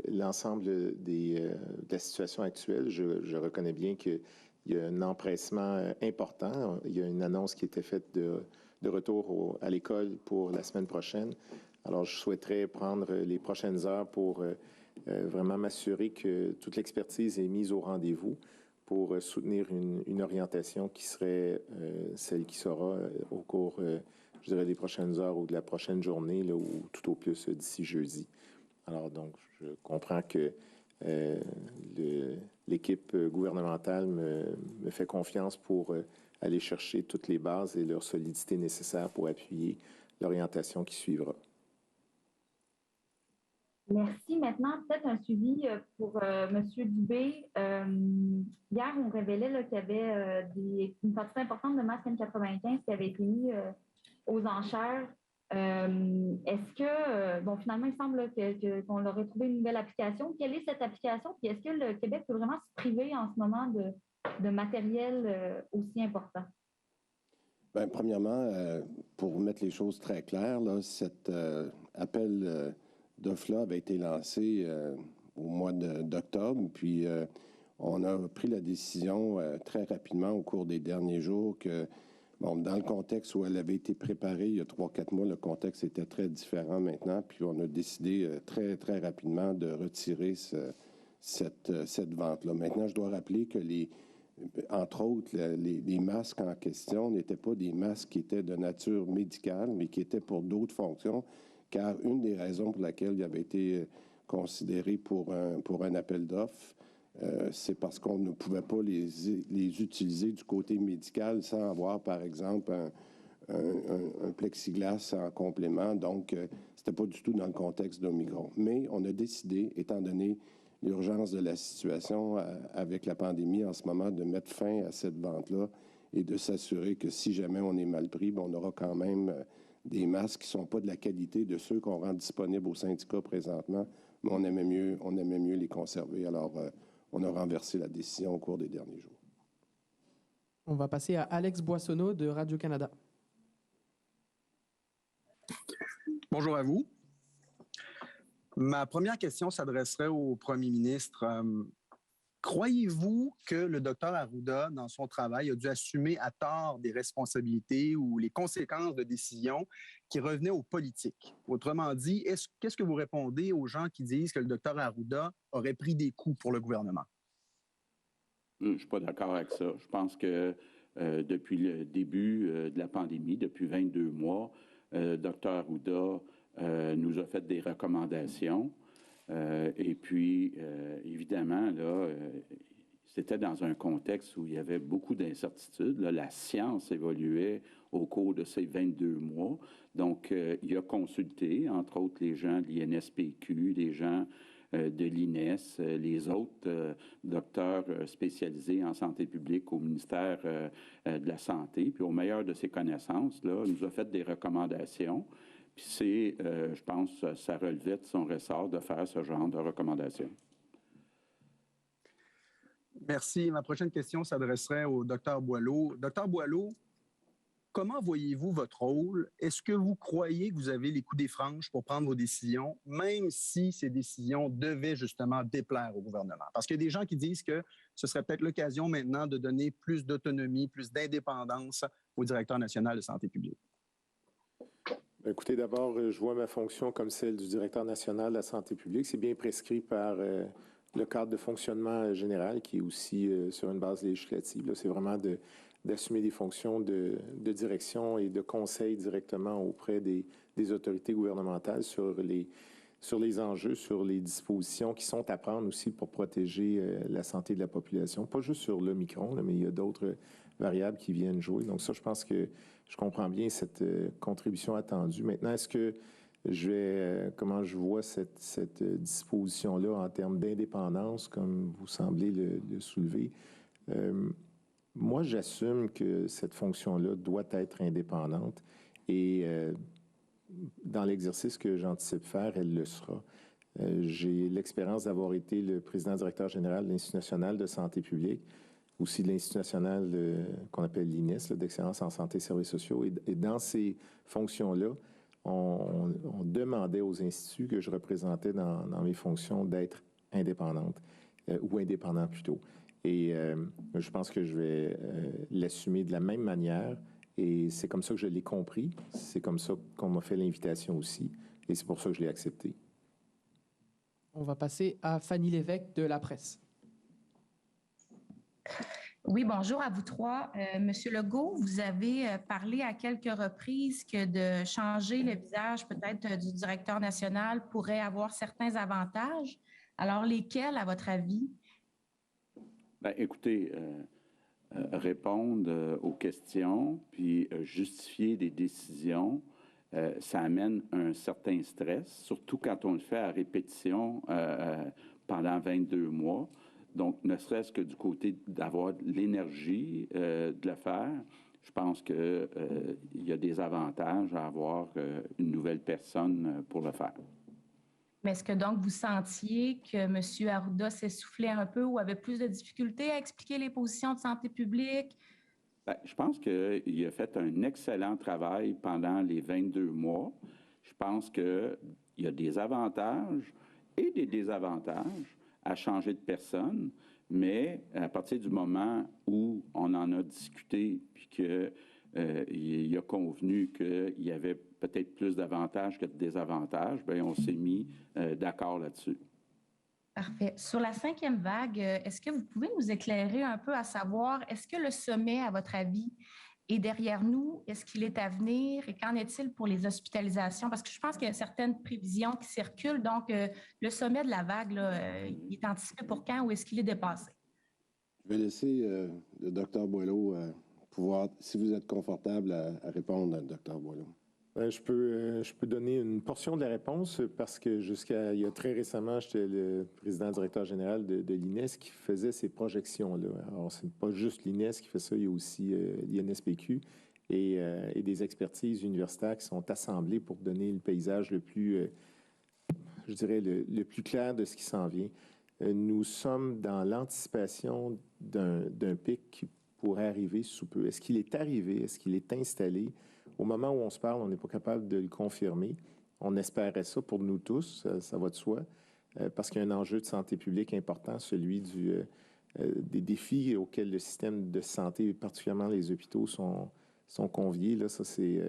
[SPEAKER 1] l'ensemble de la situation actuelle. Je reconnais bien qu'il y a un empressement important. Il y a une annonce qui était faite de retour à l'école pour la semaine prochaine. Alors, je souhaiterais prendre les prochaines heures pour vraiment m'assurer que toute l'expertise est mise au rendez-vous pour soutenir une orientation qui serait celle qui sera au cours, je dirais, des prochaines heures ou de la prochaine journée, là, ou tout au plus d'ici jeudi. Alors, donc, je comprends que l'équipe gouvernementale me fait confiance pour aller chercher toutes les bases et leur solidité nécessaire pour appuyer l'orientation qui suivra.
[SPEAKER 10] Merci. Maintenant, peut-être un suivi pour M. Dubé. Hier, on révélait qu'il y avait une quantité importante de masques N95 qui avait été mis aux enchères. Est-ce que, finalement, il semble qu'on aurait trouvé une nouvelle application. Quelle est cette application? Puis est-ce que le Québec peut vraiment se priver en ce moment de matériel aussi important?
[SPEAKER 9] Bien, premièrement, pour mettre les choses très claires, là, cet appel d'offre-là avait été lancé au mois d'octobre, puis on a pris la décision très rapidement au cours des derniers jours que, dans le contexte où elle avait été préparée il y a 3-4 mois, le contexte était très différent maintenant, puis on a décidé très, très rapidement de retirer cette vente-là. Maintenant, je dois rappeler que entre autres, les masques en question n'étaient pas des masques qui étaient de nature médicale, mais qui étaient pour d'autres fonctions, car une des raisons pour laquelle il avait été considéré pour un appel d'offres c'est parce qu'on ne pouvait pas les utiliser du côté médical sans avoir, par exemple, un plexiglas en complément. Donc, c'était pas du tout dans le contexte d'Omicron. Mais on a décidé, étant donné l'urgence de la situation avec la pandémie en ce moment, de mettre fin à cette vente-là et de s'assurer que si jamais on est mal pris, on aura quand même des masques qui ne sont pas de la qualité de ceux qu'on rend disponibles aux syndicats présentement, mais on aimait mieux les conserver. Alors, on a renversé la décision au cours des derniers jours.
[SPEAKER 5] On va passer à Alex Boissonneau de Radio-Canada.
[SPEAKER 11] Bonjour à vous. Ma première question s'adresserait au premier ministre. Croyez-vous que le docteur Arruda, dans son travail, a dû assumer à tort des responsabilités ou les conséquences de décisions qui revenaient aux politiques? Autrement dit, qu'est-ce que vous répondez aux gens qui disent que le docteur Arruda aurait pris des coups pour le gouvernement?
[SPEAKER 3] Je ne suis pas d'accord avec ça. Je pense que depuis le début de la pandémie, depuis 22 mois, Dr Arruda nous a fait des recommandations. Et puis, évidemment, là, c'était dans un contexte où il y avait beaucoup d'incertitudes. La science évoluait au cours de ces 22 mois. Donc, il a consulté, entre autres, les gens de l'INSPQ, les gens de l'INES, les autres docteurs spécialisés en santé publique au ministère de la Santé. Puis, au meilleur de ses connaissances, là, il nous a fait des recommandations. Puis c'est, je pense, ça relevait de son ressort de faire ce genre de recommandations.
[SPEAKER 11] Merci. Ma prochaine question s'adresserait au Dr Boileau. Dr Boileau, comment voyez-vous votre rôle? Est-ce que vous croyez que vous avez les coups des franches pour prendre vos décisions, même si ces décisions devaient justement déplaire au gouvernement? Parce qu'il y a des gens qui disent que ce serait peut-être l'occasion maintenant de donner plus d'autonomie, plus d'indépendance au directeur national de santé publique.
[SPEAKER 1] Écoutez, d'abord, je vois ma fonction comme celle du directeur national de la santé publique. C'est bien prescrit par le cadre de fonctionnement général qui est aussi sur une base législative. C'est vraiment d'assumer des fonctions de direction et de conseil directement auprès des autorités gouvernementales sur les enjeux, sur les dispositions qui sont à prendre aussi pour protéger la santé de la population. Pas juste sur l'Omicron, mais il y a d'autres variables qui viennent jouer. Donc ça, je pense que je comprends bien cette contribution attendue. Maintenant, est-ce que comment je vois cette disposition-là en termes d'indépendance, comme vous semblez le soulever? Moi, j'assume que cette fonction-là doit être indépendante et dans l'exercice que j'anticipe faire, elle le sera. J'ai l'expérience d'avoir été le président-directeur général de l'Institut national de santé publique, aussi de l'Institut national qu'on appelle l'INES, d'excellence en santé et services sociaux. Et dans ces fonctions-là, on demandait aux instituts que je représentais dans mes fonctions d'être indépendantes, ou indépendants plutôt. Et je pense que je vais l'assumer de la même manière. Et c'est comme ça que je l'ai compris. C'est comme ça qu'on m'a fait l'invitation aussi. Et c'est pour ça que je l'ai accepté.
[SPEAKER 5] On va passer à Fanny Lévesque de La Presse.
[SPEAKER 12] Oui, bonjour à vous trois. Monsieur Legault, vous avez parlé à quelques reprises que de changer le visage peut-être du directeur national pourrait avoir certains avantages. Alors, lesquels, à votre avis?
[SPEAKER 3] Bien, écoutez, répondre aux questions, puis justifier des décisions, ça amène un certain stress, surtout quand on le fait à répétition pendant 22 mois. Donc, ne serait-ce que du côté d'avoir l'énergie de le faire, je pense qu'il y a des avantages à avoir une nouvelle personne pour le faire.
[SPEAKER 12] Mais est-ce que donc vous sentiez que M. Arruda s'essoufflait un peu ou avait plus de difficultés à expliquer les positions de santé publique?
[SPEAKER 3] Bien, je pense qu'il a fait un excellent travail pendant les 22 mois. Je pense qu'il y a des avantages et des désavantages à changer de personne, mais à partir du moment où on en a discuté puis qu'il a convenu qu'il y avait peut-être plus d'avantages que de désavantages, bien, on s'est mis d'accord là-dessus.
[SPEAKER 12] Parfait. Sur la 5e vague, est-ce que vous pouvez nous éclairer un peu à savoir, est-ce que le sommet, à votre avis, est derrière nous? Est-ce qu'il est à venir? Et qu'en est-il pour les hospitalisations? Parce que je pense qu'il y a certaines prévisions qui circulent. Donc, le sommet de la vague, là, il est anticipé pour quand ou est-ce qu'il est dépassé?
[SPEAKER 9] Je vais laisser le Dr Boileau pouvoir, si vous êtes confortable, à répondre à Dr Boileau.
[SPEAKER 1] Je peux donner une portion de la réponse parce que jusqu'à il y a très récemment, j'étais le président directeur général de l'INES qui faisait ces projections-là. Alors, c'est pas juste l'INES qui fait ça, il y a aussi l'INSPQ et des expertises universitaires qui sont assemblées pour donner le paysage le plus, je dirais, le plus clair de ce qui s'en vient. Nous sommes dans l'anticipation d'un pic qui pourrait arriver sous peu. Est-ce qu'il est arrivé? Est-ce qu'il est installé? Au moment où on se parle, on n'est pas capable de le confirmer. On espérait ça pour nous tous, ça va de soi, parce qu'il y a un enjeu de santé publique important, celui des défis auxquels le système de santé, particulièrement les hôpitaux, sont conviés. Là, ça, c'est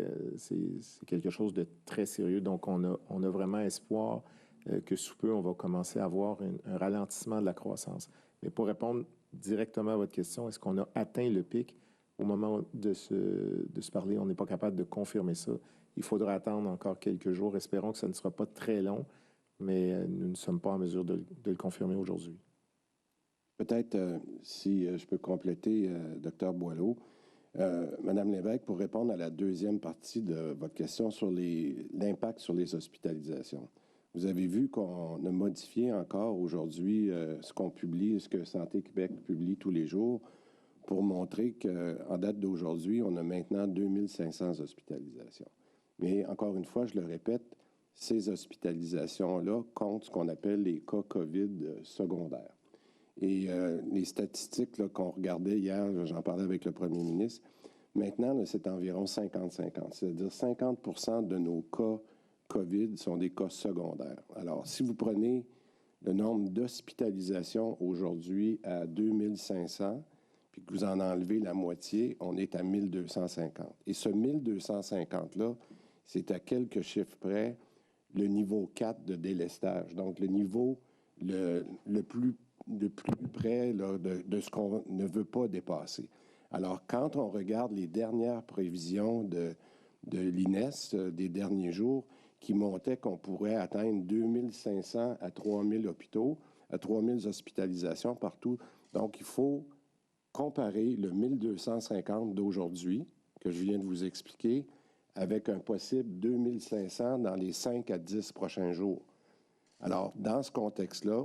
[SPEAKER 1] quelque chose de très sérieux. Donc, on a vraiment espoir que sous peu, on va commencer à avoir un ralentissement de la croissance. Mais pour répondre directement à votre question, est-ce qu'on a atteint le pic? Au moment de se parler, on n'est pas capable de confirmer ça. Il faudra attendre encore quelques jours. Espérons que ça ne sera pas très long, mais nous ne sommes pas en mesure de le confirmer aujourd'hui.
[SPEAKER 9] Peut-être, si je peux compléter, Dr Boileau, Madame Lévesque, pour répondre à la deuxième partie de votre question sur l'impact sur les hospitalisations. Vous avez vu qu'on a modifié encore aujourd'hui ce qu'on publie, ce que Santé Québec publie tous les jours, pour montrer qu'en date d'aujourd'hui, on a maintenant 2500 hospitalisations. Mais encore une fois, je le répète, ces hospitalisations-là comptent ce qu'on appelle les cas COVID secondaires. Et les statistiques qu'on regardait hier, j'en parlais avec le premier ministre, maintenant, c'est environ 50-50. C'est-à-dire 50% de nos cas COVID sont des cas secondaires. Alors, si vous prenez le nombre d'hospitalisations aujourd'hui à 2500, puis que vous en enlevez la moitié, on est à 1250. Et ce 1250-là, c'est à quelques chiffres près le niveau 4 de délestage. Donc, le niveau le plus près là, de ce qu'on ne veut pas dépasser. Alors, quand on regarde les dernières prévisions de l'INES des derniers jours, qui montaient qu'on pourrait atteindre 2500 à 3000 hôpitaux, à 3000 hospitalisations partout. Donc, il faut comparer le 1250 d'aujourd'hui, que je viens de vous expliquer, avec un possible 2500 dans les 5 à 10 prochains jours. Alors, dans ce contexte-là,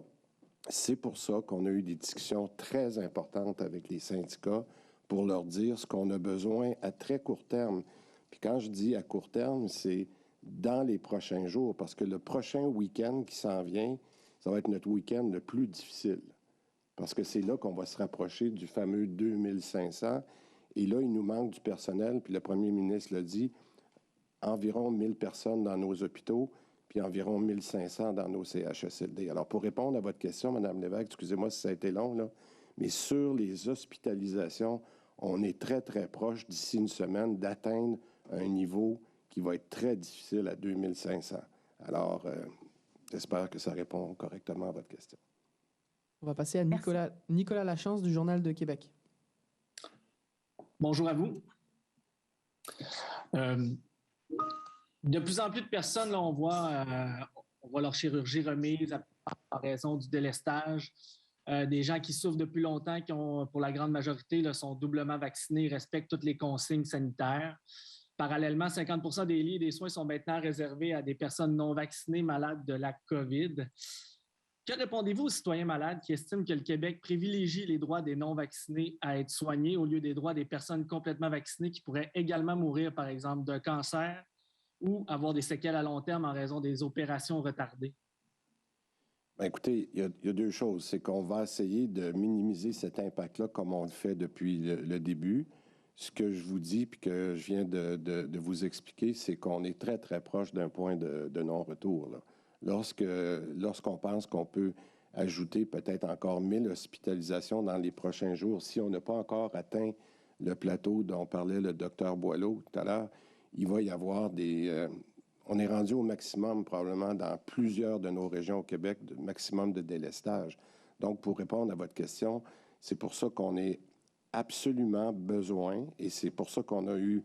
[SPEAKER 9] c'est pour ça qu'on a eu des discussions très importantes avec les syndicats pour leur dire ce qu'on a besoin à très court terme. Puis quand je dis à court terme, c'est dans les prochains jours, parce que le prochain week-end qui s'en vient, ça va être notre week-end le plus difficile. Parce que c'est là qu'on va se rapprocher du fameux 2500. Et là, il nous manque du personnel, puis le premier ministre l'a dit, environ 1000 personnes dans nos hôpitaux, puis environ 1500 dans nos CHSLD. Alors, pour répondre à votre question, Mme Lévesque, excusez-moi si ça a été long, là, mais sur les hospitalisations, on est très, très proche d'ici une semaine d'atteindre un niveau qui va être très difficile à 2500. Alors, j'espère que ça répond correctement à votre question.
[SPEAKER 5] On va passer à Nicolas Lachance du Journal de Québec.
[SPEAKER 13] Bonjour à vous. De plus en plus de personnes, là, on voit leur chirurgie remise en raison du délestage. Des gens qui souffrent depuis longtemps, qui ont, pour la grande majorité, là, sont doublement vaccinés, respectent toutes les consignes sanitaires. Parallèlement, 50% des lits et des soins sont maintenant réservés à des personnes non vaccinées malades de la COVID. Que répondez-vous aux citoyens malades qui estiment que le Québec privilégie les droits des non-vaccinés à être soignés au lieu des droits des personnes complètement vaccinées qui pourraient également mourir, par exemple, d'un cancer ou avoir des séquelles à long terme en raison des opérations retardées?
[SPEAKER 9] Bien, écoutez, il y a deux choses. C'est qu'on va essayer de minimiser cet impact-là comme on le fait depuis le début. Ce que je vous dis puis que je viens de vous expliquer, c'est qu'on est très, très proche d'un point de non-retour, là. Lorsqu'on pense qu'on peut ajouter peut-être encore 1000 hospitalisations dans les prochains jours, si on n'a pas encore atteint le plateau dont parlait le docteur Boileau tout à l'heure, il va y avoir on est rendu au maximum probablement dans plusieurs de nos régions au Québec, de maximum de délestage. Donc, pour répondre à votre question, c'est pour ça qu'on est absolument besoin, et c'est pour ça qu'on a eu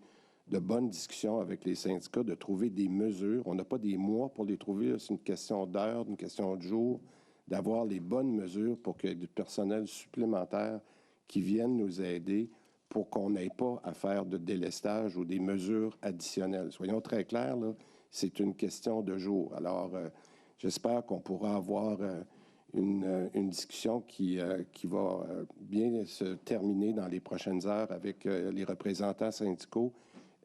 [SPEAKER 9] de bonnes discussions avec les syndicats, de trouver des mesures. On n'a pas des mois pour les trouver, c'est une question d'heure, une question de jour, d'avoir les bonnes mesures pour qu'il y ait du personnel supplémentaire qui vienne nous aider pour qu'on n'ait pas à faire de délestage ou des mesures additionnelles. Soyons très clairs, là, c'est une question de jour. Alors, j'espère qu'on pourra avoir une discussion qui va bien se terminer dans les prochaines heures avec les représentants syndicaux.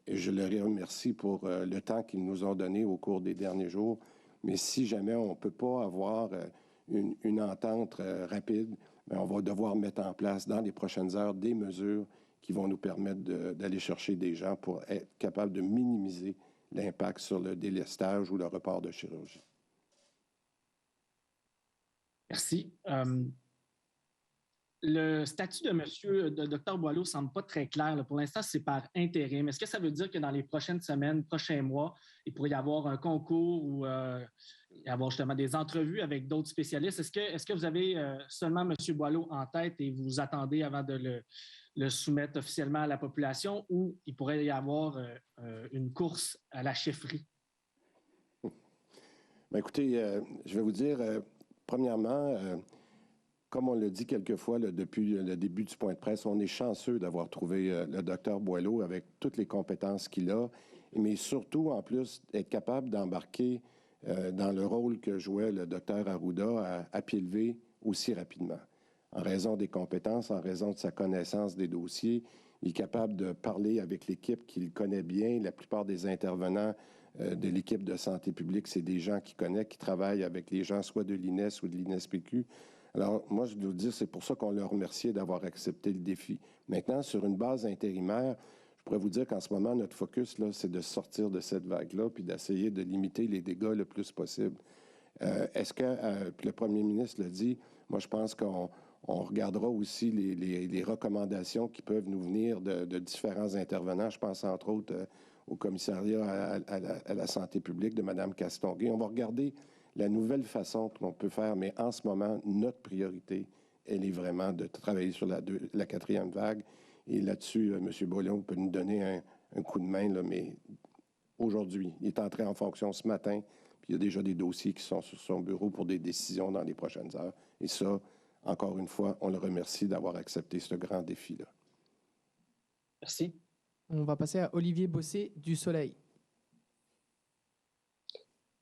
[SPEAKER 9] Et je leur remercie pour le temps qu'ils nous ont donné au cours des derniers jours. Mais si jamais on ne peut pas avoir une entente rapide, bien, on va devoir mettre en place dans les prochaines heures des mesures qui vont nous permettre d'aller chercher des gens pour être capables de minimiser l'impact sur le délestage ou le report de chirurgie.
[SPEAKER 13] Merci. Le statut de Dr Boileau ne semble pas très clair. Là. Pour l'instant, c'est par intérim. Est-ce que ça veut dire que dans les prochaines semaines, prochains mois, il pourrait y avoir un concours ou y avoir justement des entrevues avec d'autres spécialistes? Est-ce que vous avez seulement M. Boileau en tête et vous attendez avant de le soumettre officiellement à la population, ou il pourrait y avoir une course à la chefferie?
[SPEAKER 9] Bien, écoutez, je vais vous dire, premièrement, comme on l'a dit quelquefois là, depuis le début du point de presse, on est chanceux d'avoir trouvé le docteur Boileau avec toutes les compétences qu'il a, mais surtout, en plus, être capable d'embarquer dans le rôle que jouait le docteur Arruda à pied levé aussi rapidement. En raison des compétences, en raison de sa connaissance des dossiers, il est capable de parler avec l'équipe qu'il connaît bien. La plupart des intervenants de l'équipe de santé publique, c'est des gens qu'il connaît, qui travaillent avec les gens soit de l'INES ou de l'INESPQ. Alors, moi, je dois dire, c'est pour ça qu'on leur remerciait d'avoir accepté le défi. Maintenant, sur une base intérimaire, je pourrais vous dire qu'en ce moment, notre focus, là, c'est de sortir de cette vague-là puis d'essayer de limiter les dégâts le plus possible. Est-ce que, puis le premier ministre l'a dit, moi, je pense qu'on regardera aussi les recommandations qui peuvent nous venir de différents intervenants. Je pense, entre autres, au commissariat à la santé publique de Mme Castonguay. On va regarder la nouvelle façon qu'on peut faire, mais en ce moment, notre priorité, elle est vraiment de travailler sur la quatrième vague. Et là-dessus, M. Boileau peut nous donner un coup de main, là, mais aujourd'hui, il est entré en fonction ce matin, puis il y a déjà des dossiers qui sont sur son bureau pour des décisions dans les prochaines heures. Et ça, encore une fois, on le remercie d'avoir accepté ce grand défi-là.
[SPEAKER 13] Merci.
[SPEAKER 5] On va passer à Olivier Bossé du Soleil.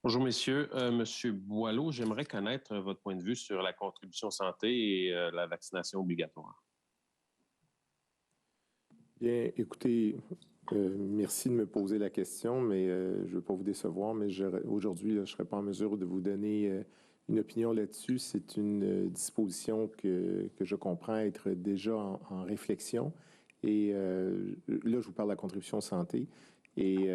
[SPEAKER 14] Bonjour, messieurs. Monsieur Boileau, j'aimerais connaître votre point de vue sur la contribution santé et la vaccination obligatoire.
[SPEAKER 1] Bien, écoutez, merci de me poser la question, mais je ne veux pas vous décevoir, mais aujourd'hui, je ne serai pas en mesure de vous donner une opinion là-dessus. C'est une disposition que je comprends être déjà en réflexion. Et là, je vous parle de la contribution santé. Et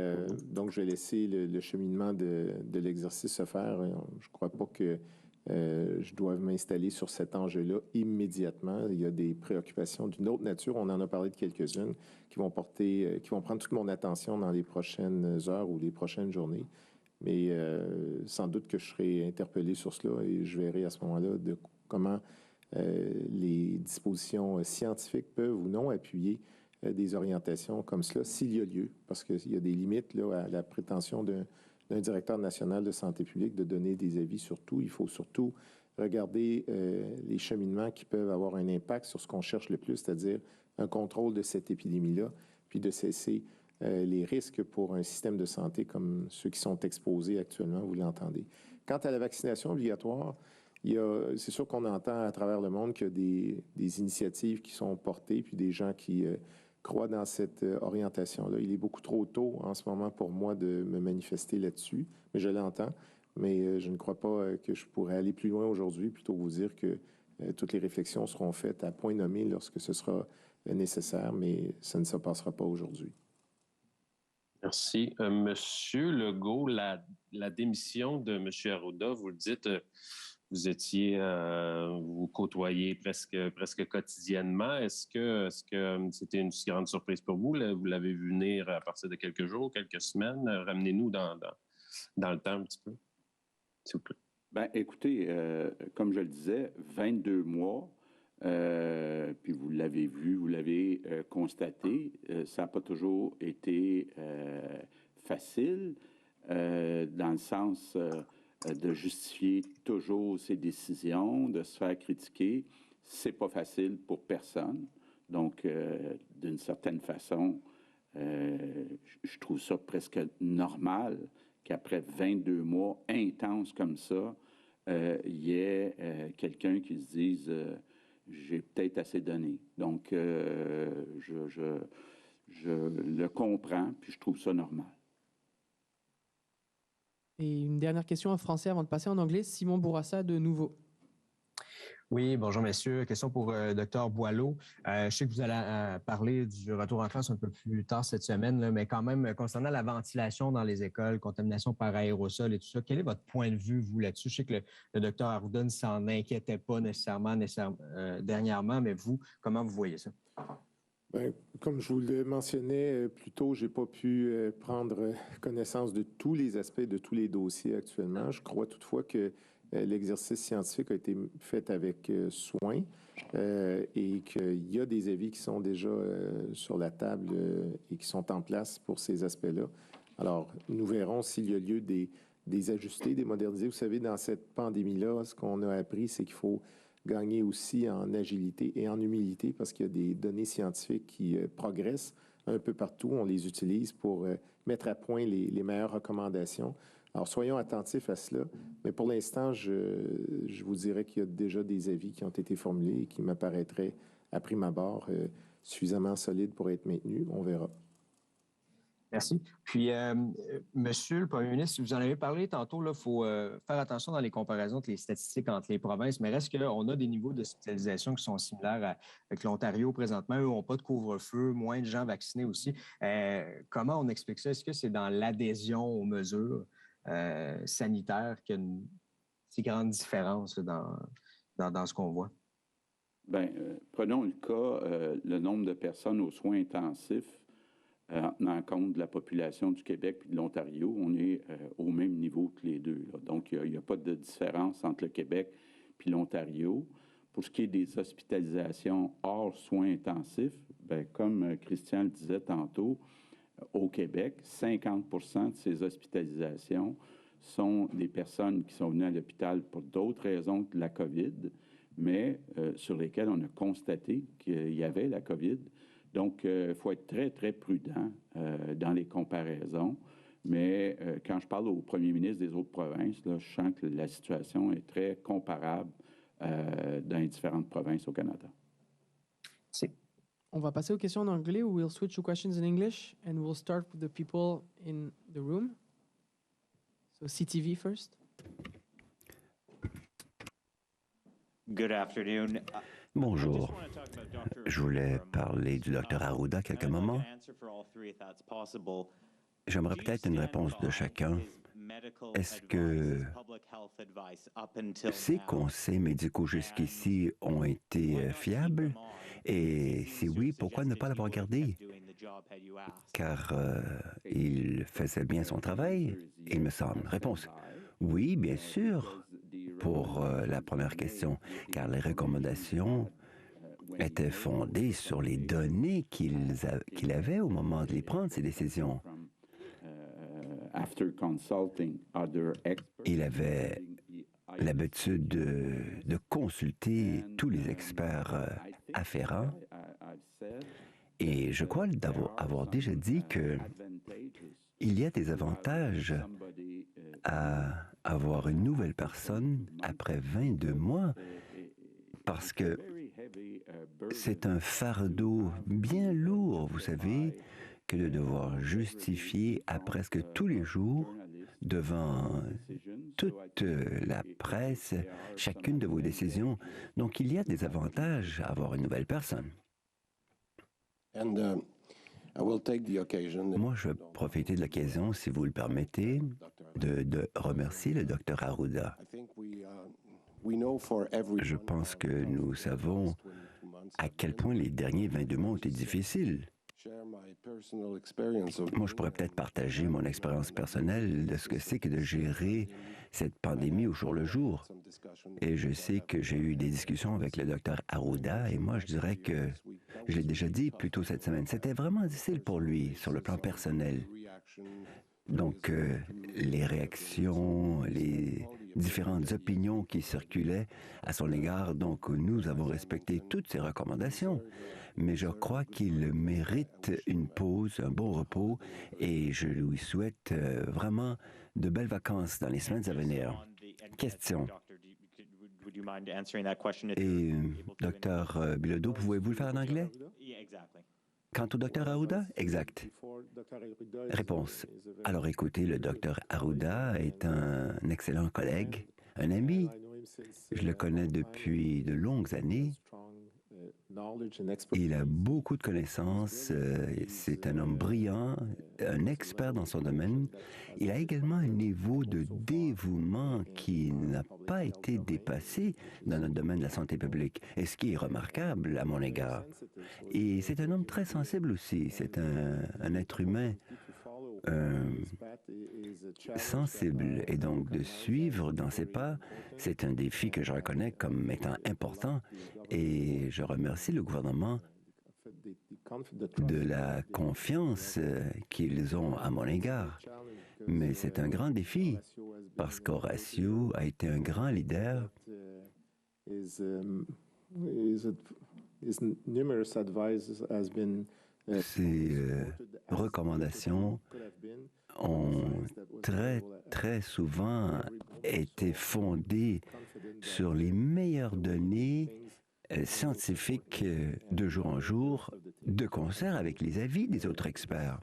[SPEAKER 1] donc, je vais laisser le cheminement de l'exercice se faire. Je ne crois pas que je dois m'installer sur cet enjeu-là immédiatement. Il y a des préoccupations d'une autre nature. On en a parlé de quelques-unes qui vont prendre toute mon attention dans les prochaines heures ou les prochaines journées. Mais sans doute que je serai interpellé sur cela et je verrai à ce moment-là de comment les dispositions scientifiques peuvent ou non appuyer des orientations comme cela, s'il y a lieu, parce qu'il y a des limites là, à la prétention d'un directeur national de santé publique de donner des avis sur tout. Il faut surtout regarder les cheminements qui peuvent avoir un impact sur ce qu'on cherche le plus, c'est-à-dire un contrôle de cette épidémie-là, puis de cesser les risques pour un système de santé comme ceux qui sont exposés actuellement, vous l'entendez. Quant à la vaccination obligatoire, c'est sûr qu'on entend à travers le monde qu'il y a des initiatives qui sont portées, puis des gens qui croient dans cette orientation-là. Il est beaucoup trop tôt en ce moment pour moi de me manifester là-dessus, mais je l'entends. Mais je ne crois pas que je pourrais aller plus loin aujourd'hui, plutôt vous dire que toutes les réflexions seront faites à point nommé lorsque ce sera nécessaire, mais ça ne se passera pas aujourd'hui.
[SPEAKER 14] Merci. Monsieur Legault, la démission de M. Arruda, vous le dites, vous côtoyez presque quotidiennement. Est-ce que c'était une si grande surprise pour vous? Vous l'avez vu venir à partir de quelques jours, quelques semaines? Ramenez-nous dans le temps un petit peu, s'il vous plaît.
[SPEAKER 3] Bien, écoutez, comme je le disais, 22 mois, Puis vous l'avez vu, vous l'avez constaté, ça n'a pas toujours été facile, dans le sens de justifier toujours ses décisions, de se faire critiquer. C'est pas facile pour personne. Donc, d'une certaine façon, je trouve ça presque normal qu'après 22 mois intenses comme ça, il y ait quelqu'un qui se dise j'ai peut-être assez donné. Donc, je le comprends, puis je trouve ça normal.
[SPEAKER 5] Et une dernière question en français avant de passer en anglais. Simon Bourassa, de nouveau.
[SPEAKER 15] Oui, bonjour messieurs. Question pour Dr Boileau. Je sais que vous allez parler du retour en classe un peu plus tard cette semaine, là, mais quand même, concernant la ventilation dans les écoles, contamination par aérosol et tout ça, quel est votre point de vue, vous, là-dessus? Je sais que le Dr Arruda ne s'en inquiétait pas nécessairement dernièrement, mais vous, comment vous voyez ça?
[SPEAKER 1] Bien, comme je vous le mentionnais plus tôt, je n'ai pas pu prendre connaissance de tous les aspects de tous les dossiers actuellement. Je crois toutefois que l'exercice scientifique a été fait avec soin et qu'il y a des avis qui sont déjà sur la table et qui sont en place pour ces aspects-là. Alors, nous verrons s'il y a lieu des ajustés, des moderniser. Vous savez, dans cette pandémie-là, ce qu'on a appris, c'est qu'il faut gagner aussi en agilité et en humilité parce qu'il y a des données scientifiques qui progressent un peu partout. On les utilise pour mettre à point les meilleures recommandations. Alors, soyons attentifs à cela. Mais pour l'instant, je vous dirais qu'il y a déjà des avis qui ont été formulés et qui m'apparaîtraient, à prime abord, suffisamment solides pour être maintenus. On verra.
[SPEAKER 15] Merci. Puis, Monsieur le Premier ministre, vous en avez parlé tantôt, il faut faire attention dans les comparaisons avec les statistiques entre les provinces, mais reste qu'on a des niveaux d'hospitalisation qui sont similaires avec l'Ontario présentement. Eux n'ont pas de couvre-feu, moins de gens vaccinés aussi. Comment on explique ça? Est-ce que c'est dans l'adhésion aux mesures sanitaires qu'il y a une si grande différence dans ce qu'on voit?
[SPEAKER 3] Bien, prenons le cas, le nombre de personnes aux soins intensifs. En tenant compte de la population du Québec et de l'Ontario, on est au même niveau que les deux, là. Donc, il n'y a pas de différence entre le Québec et l'Ontario. Pour ce qui est des hospitalisations hors soins intensifs, bien, comme Christian le disait tantôt, au Québec, 50% de ces hospitalisations sont des personnes qui sont venues à l'hôpital pour d'autres raisons que la COVID, mais sur lesquelles on a constaté qu'il y avait la COVID. Donc, il faut être très, très prudent dans les comparaisons. Mais quand je parle au premier ministre des autres provinces, là, je sens que la situation est très comparable dans les différentes provinces au Canada.
[SPEAKER 5] On va passer aux questions en anglais, ou we'll switch to questions in English, and we'll start with the people in the room. So CTV first.
[SPEAKER 16] Good afternoon.
[SPEAKER 4] Bonjour. Je voulais parler du Dr Arruda quelques moments. J'aimerais peut-être une réponse de chacun. Est-ce que ces conseils médicaux jusqu'ici ont été fiables? Et si oui, pourquoi ne pas l'avoir gardé? Car il faisait bien son travail, il me semble. Réponse: oui, bien sûr. Pour la première question, car les recommandations étaient fondées sur les données qu'il avait au moment de les prendre, ces décisions. Il avait l'habitude de consulter tous les experts afférents. Et je crois avoir déjà dit qu'il y a des avantages à avoir une nouvelle personne après 22 mois, parce que c'est un fardeau bien lourd, vous savez, que de devoir justifier à presque tous les jours devant toute la presse chacune de vos décisions. Donc, il y a des avantages à avoir une nouvelle personne. Moi, je vais profiter de l'occasion, si vous le permettez, de remercier le Dr Arruda. Je pense que nous savons à quel point les derniers 22 mois ont été difficiles. Moi, je pourrais peut-être partager mon expérience personnelle de ce que c'est que de gérer cette pandémie au jour le jour. Et je sais que j'ai eu des discussions avec le docteur Arruda et moi, je dirais que, je l'ai déjà dit plus tôt cette semaine, c'était vraiment difficile pour lui sur le plan personnel. Donc, les réactions, les différentes opinions qui circulaient à son égard, donc nous avons respecté toutes ses recommandations. Mais je crois qu'il mérite une pause, un bon repos, et je lui souhaite vraiment de belles vacances dans les semaines à venir. Question. Et, Dr. Bilodeau, pouvez-vous le faire en anglais? Quant au Dr. Arruda? Exact. Réponse. Alors écoutez, le Dr. Arruda est un excellent collègue, un ami. Je le connais depuis de longues années. Il a beaucoup de connaissances, c'est un homme brillant, un expert dans son domaine. Il a également un niveau de dévouement qui n'a pas été dépassé dans notre domaine de la santé publique, et ce qui est remarquable à mon égard. Et c'est un homme très sensible aussi, c'est un être humain sensible, et donc de suivre dans ses pas, c'est un défi que je reconnais comme étant important, et je remercie le gouvernement de la confiance qu'ils ont à mon égard. Mais c'est un grand défi, parce qu'Horacio a été un grand leader. Ses recommandations ont très souvent été fondées sur les meilleures données scientifiques de jour en jour, de concert avec les avis des autres experts.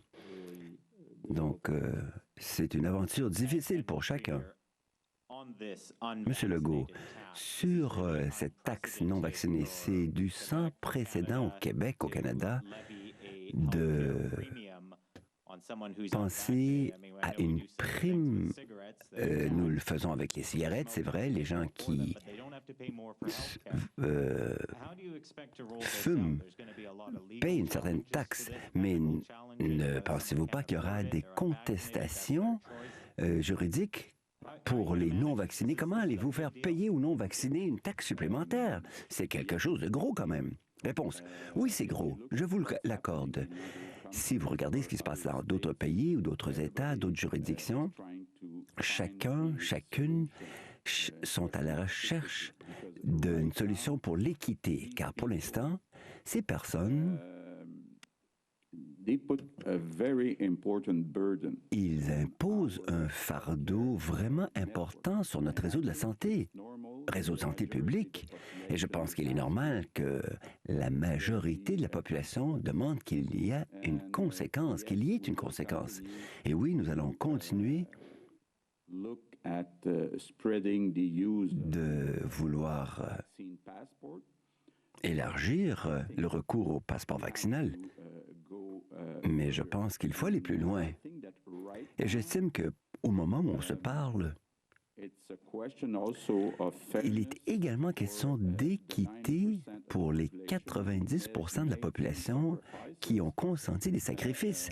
[SPEAKER 4] Donc, c'est une aventure difficile pour chacun. Monsieur Legault, sur cette taxe non vaccinée, c'est du sans précédent au Québec, au Canada, de penser à une prime. Nous le faisons avec les cigarettes, c'est vrai, les gens qui fument payent une certaine taxe, mais ne pensez-vous pas qu'il y aura des contestations juridiques pour les non-vaccinés? Comment allez-vous faire payer aux non-vaccinés une taxe supplémentaire? C'est quelque chose de gros quand même. Réponse. Oui, c'est gros. Je vous l'accorde. Si vous regardez ce qui se passe dans d'autres pays ou d'autres États, d'autres juridictions, chacune sont à la recherche d'une solution pour l'équité, car pour l'instant, ces personnes, ils imposent un fardeau vraiment important sur notre réseau de la santé, réseau de santé publique. Et je pense qu'il est normal que la majorité de la population demande qu'il y ait une conséquence, qu'il y ait une conséquence. Et oui, nous allons continuer de vouloir élargir le recours au passeport vaccinal. Mais je pense qu'il faut aller plus loin. Et j'estime qu'au moment où on se parle, il est également question d'équité pour les 90% de la population qui ont consenti des sacrifices.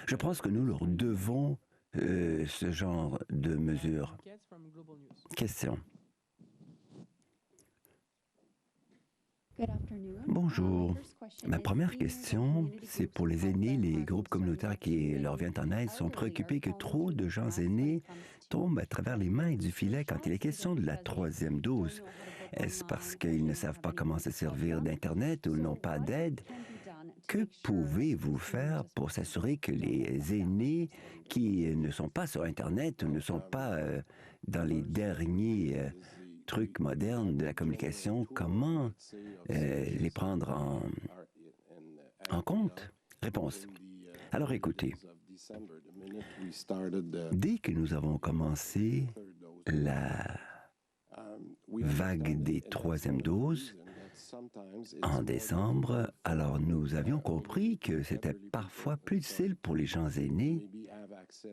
[SPEAKER 4] Je pense que nous leur devons ce genre de mesures. Question. Bonjour. Ma première question, c'est pour les aînés. Les groupes communautaires qui leur viennent en aide sont préoccupés que trop de gens aînés tombent à travers les mailles du filet quand il est question de la troisième dose. Est-ce parce qu'ils ne savent pas comment se servir d'Internet ou n'ont pas d'aide? Que pouvez-vous faire pour s'assurer que les aînés qui ne sont pas sur Internet ou ne sont pas dans les derniers trucs modernes de la communication, comment les prendre en compte? Réponse. Alors écoutez, dès que nous avons commencé la vague des troisièmes doses en décembre, alors nous avions compris que c'était parfois plus difficile pour les gens aînés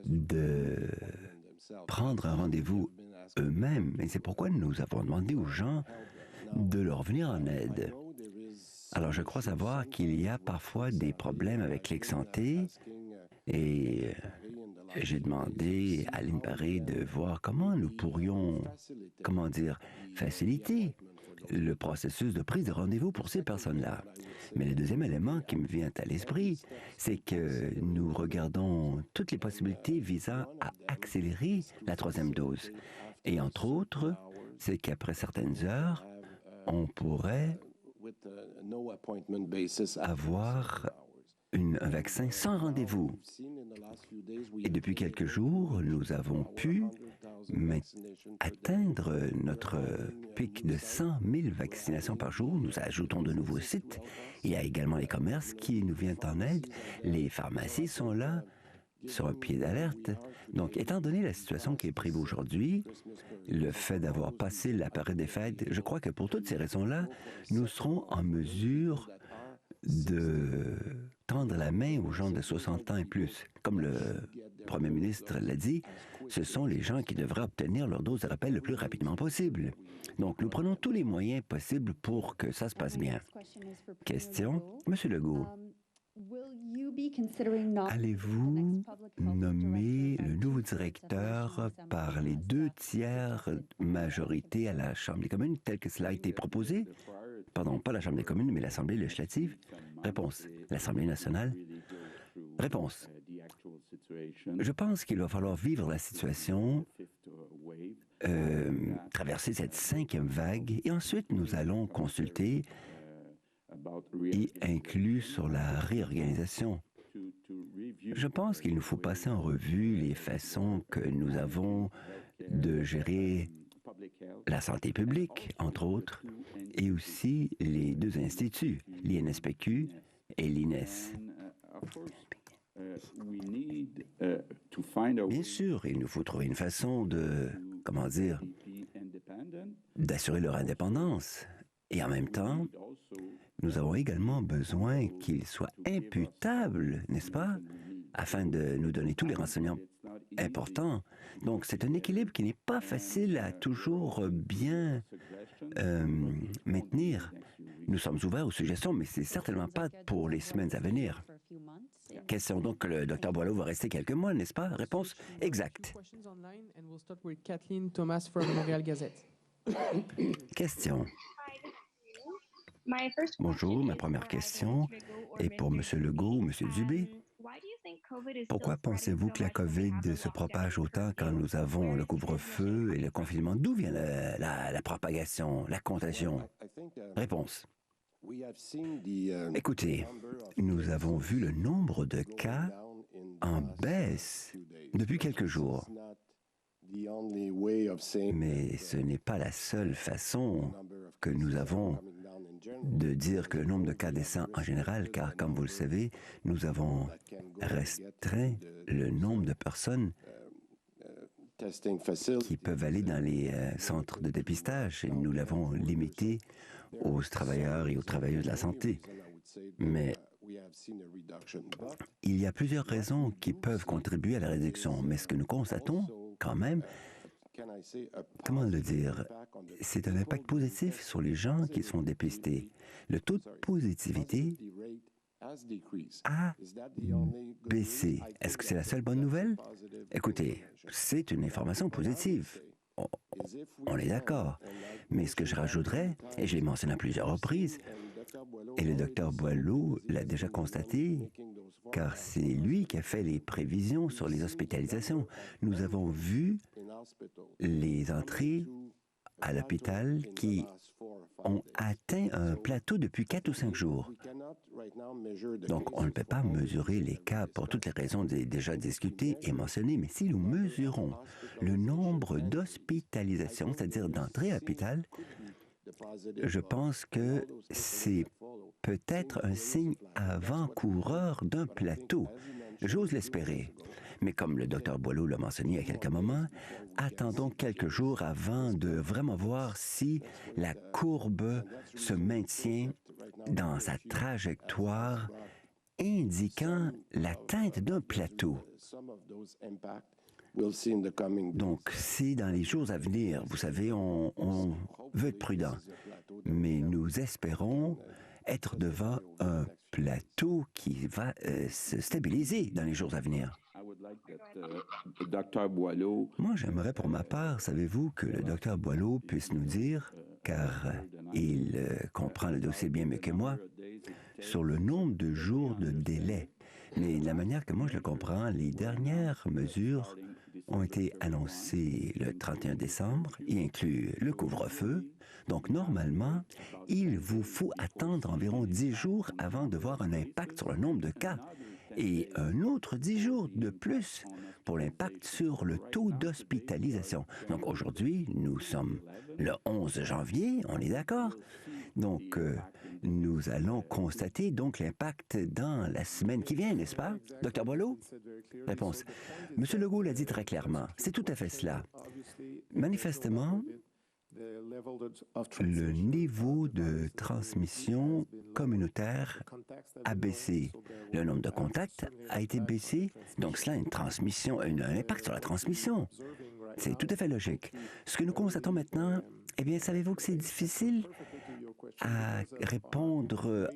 [SPEAKER 4] de prendre un rendez-vous eux-mêmes. Et c'est pourquoi nous avons demandé aux gens de leur venir en aide. Alors, je crois savoir qu'il y a parfois des problèmes avec l'ex-santé et j'ai demandé à Aline Paré de voir comment nous pourrions, faciliter le processus de prise de rendez-vous pour ces personnes-là. Mais le deuxième élément qui me vient à l'esprit, c'est que nous regardons toutes les possibilités visant à accélérer la troisième dose. Et entre autres, c'est qu'après certaines heures, on pourrait avoir un vaccin sans rendez-vous. Et depuis quelques jours, nous avons pu atteindre notre pic de 100 000 vaccinations par jour. Nous ajoutons de nouveaux sites. Il y a également les commerces qui nous viennent en aide. Les pharmacies sont là, sur un pied d'alerte. Donc, étant donné la situation qui est prévue aujourd'hui, le fait d'avoir passé la période des fêtes, je crois que pour toutes ces raisons-là, nous serons en mesure de tendre la main aux gens de 60 ans et plus. Comme le premier ministre l'a dit, ce sont les gens qui devraient obtenir leur dose de rappel le plus rapidement possible. Donc, nous prenons tous les moyens possibles pour que ça se passe bien. Question, Monsieur Legault. Allez-vous nommer le nouveau directeur par les 2/3 majorité à la Chambre des communes, tel que cela a été proposé? Pardon, pas la Chambre des communes, mais l'Assemblée législative? Réponse. L'Assemblée nationale? Réponse. Je pense qu'il va falloir vivre la situation, traverser cette 5e vague, et ensuite nous allons consulter et inclus sur la réorganisation. Je pense qu'il nous faut passer en revue les façons que nous avons de gérer la santé publique, entre autres, et aussi les 2 instituts, l'INSPQ et l'INES. Bien sûr, il nous faut trouver une façon de, d'assurer leur indépendance. Et en même temps, nous avons également besoin qu'ils soient imputables, n'est-ce pas, afin de nous donner tous les renseignements importants. Donc, c'est un équilibre qui n'est pas facile à toujours bien maintenir. Nous sommes ouverts aux suggestions, mais c'est certainement pas pour les semaines à venir. Question donc que le Dr Boileau va rester quelques mois, n'est-ce pas? Réponse exacte. Question. Bonjour, ma première question est pour M. Legault ou M. Dubé. Pourquoi pensez-vous que la COVID se propage autant quand nous avons le couvre-feu et le confinement? D'où vient la propagation, la contagion? Réponse. Écoutez, nous avons vu le nombre de cas en baisse depuis quelques jours. Mais ce n'est pas la seule façon que nous avons de dire que le nombre de cas descend en général, car comme vous le savez, nous avons restreint le nombre de personnes qui peuvent aller dans les centres de dépistage et nous l'avons limité aux travailleurs et aux travailleuses de la santé. Mais il y a plusieurs raisons qui peuvent contribuer à la réduction, mais ce que nous constatons quand même, comment le dire, c'est un impact positif sur les gens qui sont dépistés. Le taux de positivité a baissé. Est-ce que c'est la seule bonne nouvelle? Écoutez, c'est une information positive. On est d'accord. Mais ce que je rajouterais, et je l'ai mentionné à plusieurs reprises, et le Dr Boileau l'a déjà constaté, car c'est lui qui a fait les prévisions sur les hospitalisations. Nous avons vu les entrées à l'hôpital qui ont atteint un plateau depuis 4 ou 5 jours. Donc, on ne peut pas mesurer les cas pour toutes les raisons déjà discutées et mentionnées, mais si nous mesurons le nombre d'hospitalisations, c'est-à-dire d'entrées à l'hôpital, je pense que c'est peut-être un signe avant-coureur d'un plateau. J'ose l'espérer. Mais comme le Dr Boileau l'a mentionné il y a quelques moments, attendons quelques jours avant de vraiment voir si la courbe se maintient dans sa trajectoire indiquant l'atteinte d'un plateau. Donc, si dans les jours à venir, vous savez, on veut être prudent, mais nous espérons être devant un plateau qui va se stabiliser dans les jours à venir. Moi, j'aimerais pour ma part, savez-vous, que le docteur Boileau puisse nous dire, car il comprend le dossier bien mieux que moi, sur le nombre de jours de délai. Mais de la manière que moi je le comprends, les dernières mesures ont été annoncées le 31 décembre, y inclut le couvre-feu. Donc, normalement, il vous faut attendre environ 10 jours avant de voir un impact sur le nombre de cas et un autre 10 jours de plus pour l'impact sur le taux d'hospitalisation. Donc, aujourd'hui, nous sommes le 11 janvier, on est d'accord? Donc, nous allons constater donc l'impact dans la semaine qui vient, n'est-ce pas? Dr. Boileau? Réponse. Monsieur Legault l'a dit très clairement. C'est tout à fait cela. Manifestement, le niveau de transmission communautaire a baissé. Le nombre de contacts a été baissé. Donc, cela a une transmission, un impact sur la transmission. C'est tout à fait logique. Ce que nous constatons maintenant, eh bien, savez-vous que c'est difficile à répondre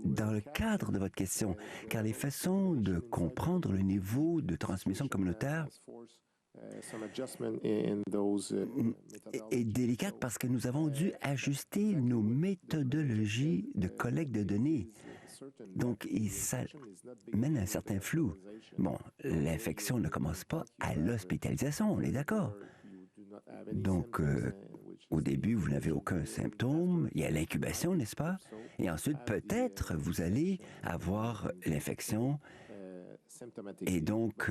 [SPEAKER 4] dans le cadre de votre question, car les façons de comprendre le niveau de transmission communautaire est délicate parce que nous avons dû ajuster nos méthodologies de collecte de données. Donc, ça mène à un certain flou. Bon, l'infection ne commence pas à l'hospitalisation, on est d'accord. Donc, au début, vous n'avez aucun symptôme, il y a l'incubation, n'est-ce pas? Et ensuite, peut-être, vous allez avoir l'infection et donc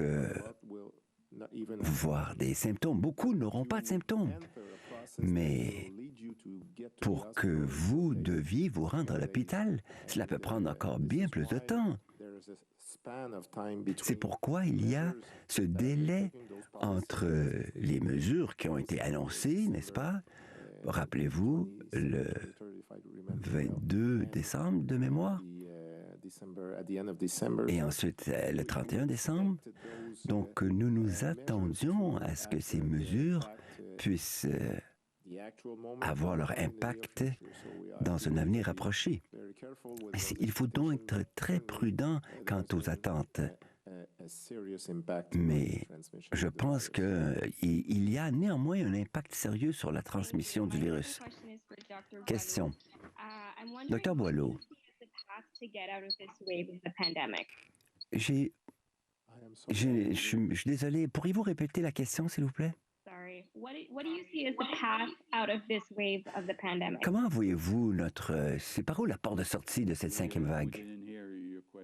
[SPEAKER 4] voir des symptômes. Beaucoup n'auront pas de symptômes. Mais pour que vous deviez vous rendre à l'hôpital, cela peut prendre encore bien plus de temps. C'est pourquoi il y a ce délai entre les mesures qui ont été annoncées, n'est-ce pas? Rappelez-vous, le 22 décembre de mémoire, et ensuite le 31 décembre. Donc, nous nous attendions à ce que ces mesures puissent avoir leur impact dans un avenir approché. Il faut donc être très prudent quant aux attentes. Mais je pense qu'il y a néanmoins un impact sérieux sur la transmission du virus. Question. Dr. Boileau, je suis désolé. Pourriez-vous répéter la question, s'il vous plaît? Comment voyez-vous c'est par où la porte de sortie de cette cinquième vague?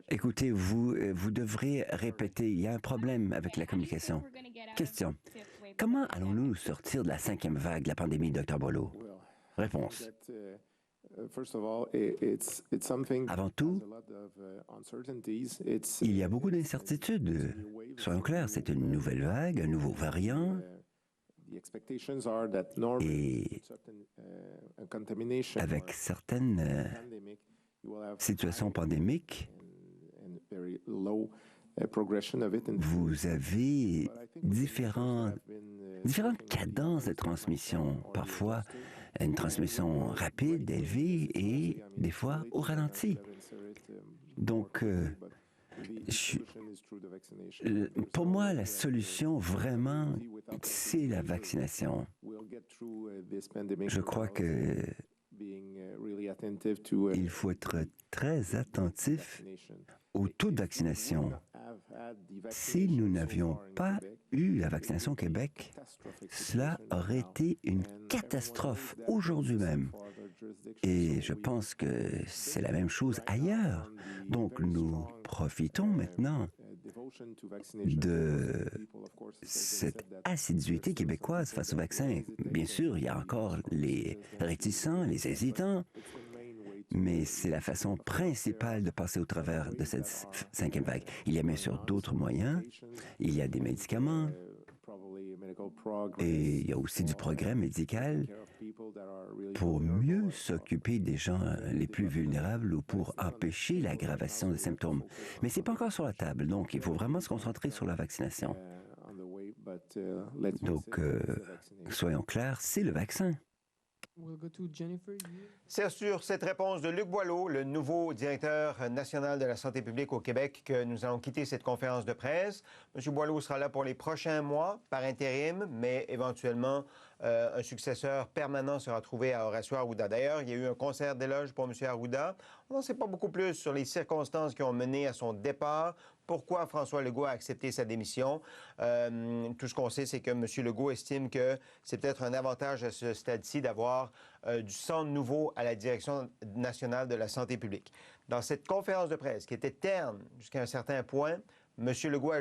[SPEAKER 4] Écoutez, vous devrez répéter. Il y a un problème avec la communication. Question. Comment allons-nous nous sortir de la cinquième vague de la pandémie, Dr. Boileau? Réponse. Avant tout, il y a beaucoup d'incertitudes. Soyons clairs, c'est une nouvelle vague, un nouveau variant. Et avec certaines situations pandémiques, vous avez différentes cadences de transmission. Parfois, une transmission rapide, élevée, et des fois au ralenti. Donc, pour moi, la solution, vraiment, c'est la vaccination. Je crois qu'il faut être très attentif au taux de vaccination. Si nous n'avions pas eu la vaccination au Québec, cela aurait été une catastrophe aujourd'hui même. Et je pense que c'est la même chose ailleurs. Donc, nous profitons maintenant de cette assiduité québécoise face au vaccin. Bien sûr, il y a encore les réticents, les hésitants, mais c'est la façon principale de passer au travers de cette cinquième vague. Il y a bien sûr d'autres moyens. Il y a des médicaments et il y a aussi du progrès médical pour mieux s'occuper des gens les plus vulnérables ou pour empêcher l'aggravation des symptômes. Mais ce n'est pas encore sur la table, donc il faut vraiment se concentrer sur la vaccination. Donc, soyons clairs, c'est le vaccin.
[SPEAKER 5] We'll go to Jennifer.
[SPEAKER 2] C'est sur cette réponse de Luc Boileau, le nouveau directeur national de la santé publique au Québec, que nous allons quitter cette conférence de presse. M. Boileau sera là pour les prochains mois, par intérim, mais éventuellement, un successeur permanent sera trouvé à Horacio Arruda. D'ailleurs, il y a eu un concert d'éloge pour M. Arruda. On n'en sait pas beaucoup plus sur les circonstances qui ont mené à son départ. Pourquoi François Legault a accepté sa démission? Tout ce qu'on sait, c'est que M. Legault estime que c'est peut-être un avantage à ce stade-ci d'avoir du sang nouveau à la Direction nationale de la santé publique. Dans cette conférence de presse, qui était terne jusqu'à un certain point, M. Legault a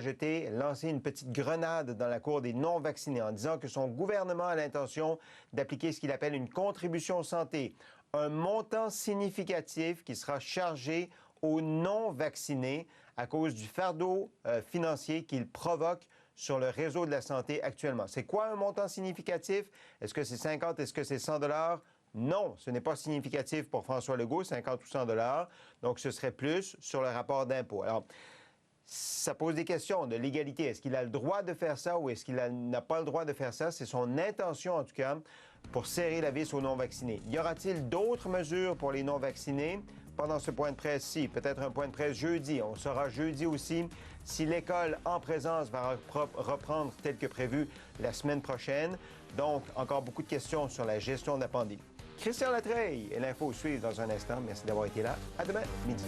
[SPEAKER 2] lancé une petite grenade dans la cour des non-vaccinés en disant que son gouvernement a l'intention d'appliquer ce qu'il appelle une contribution santé, un montant significatif qui sera chargé aux non-vaccinés à cause du fardeau financier qu'il provoque sur le réseau de la santé actuellement. C'est quoi un montant significatif? Est-ce que c'est 50? Est-ce que c'est 100 $? Non, ce n'est pas significatif pour François Legault, 50 ou 100 $. Donc, ce serait plus sur le rapport d'impôt. Alors, ça pose des questions de légalité. Est-ce qu'il a le droit de faire ça ou est-ce qu'il n'a pas le droit de faire ça? C'est son intention, en tout cas, pour serrer la vis aux non-vaccinés. Y aura-t-il d'autres mesures pour les non-vaccinés pendant ce point de presse-ci? Peut-être un point de presse jeudi. On saura jeudi aussi si l'école en présence va reprendre tel que prévu la semaine prochaine. Donc, encore beaucoup de questions sur la gestion de la pandémie. Christian Latreille et l'info suivent dans un instant. Merci d'avoir été là. À demain, midi.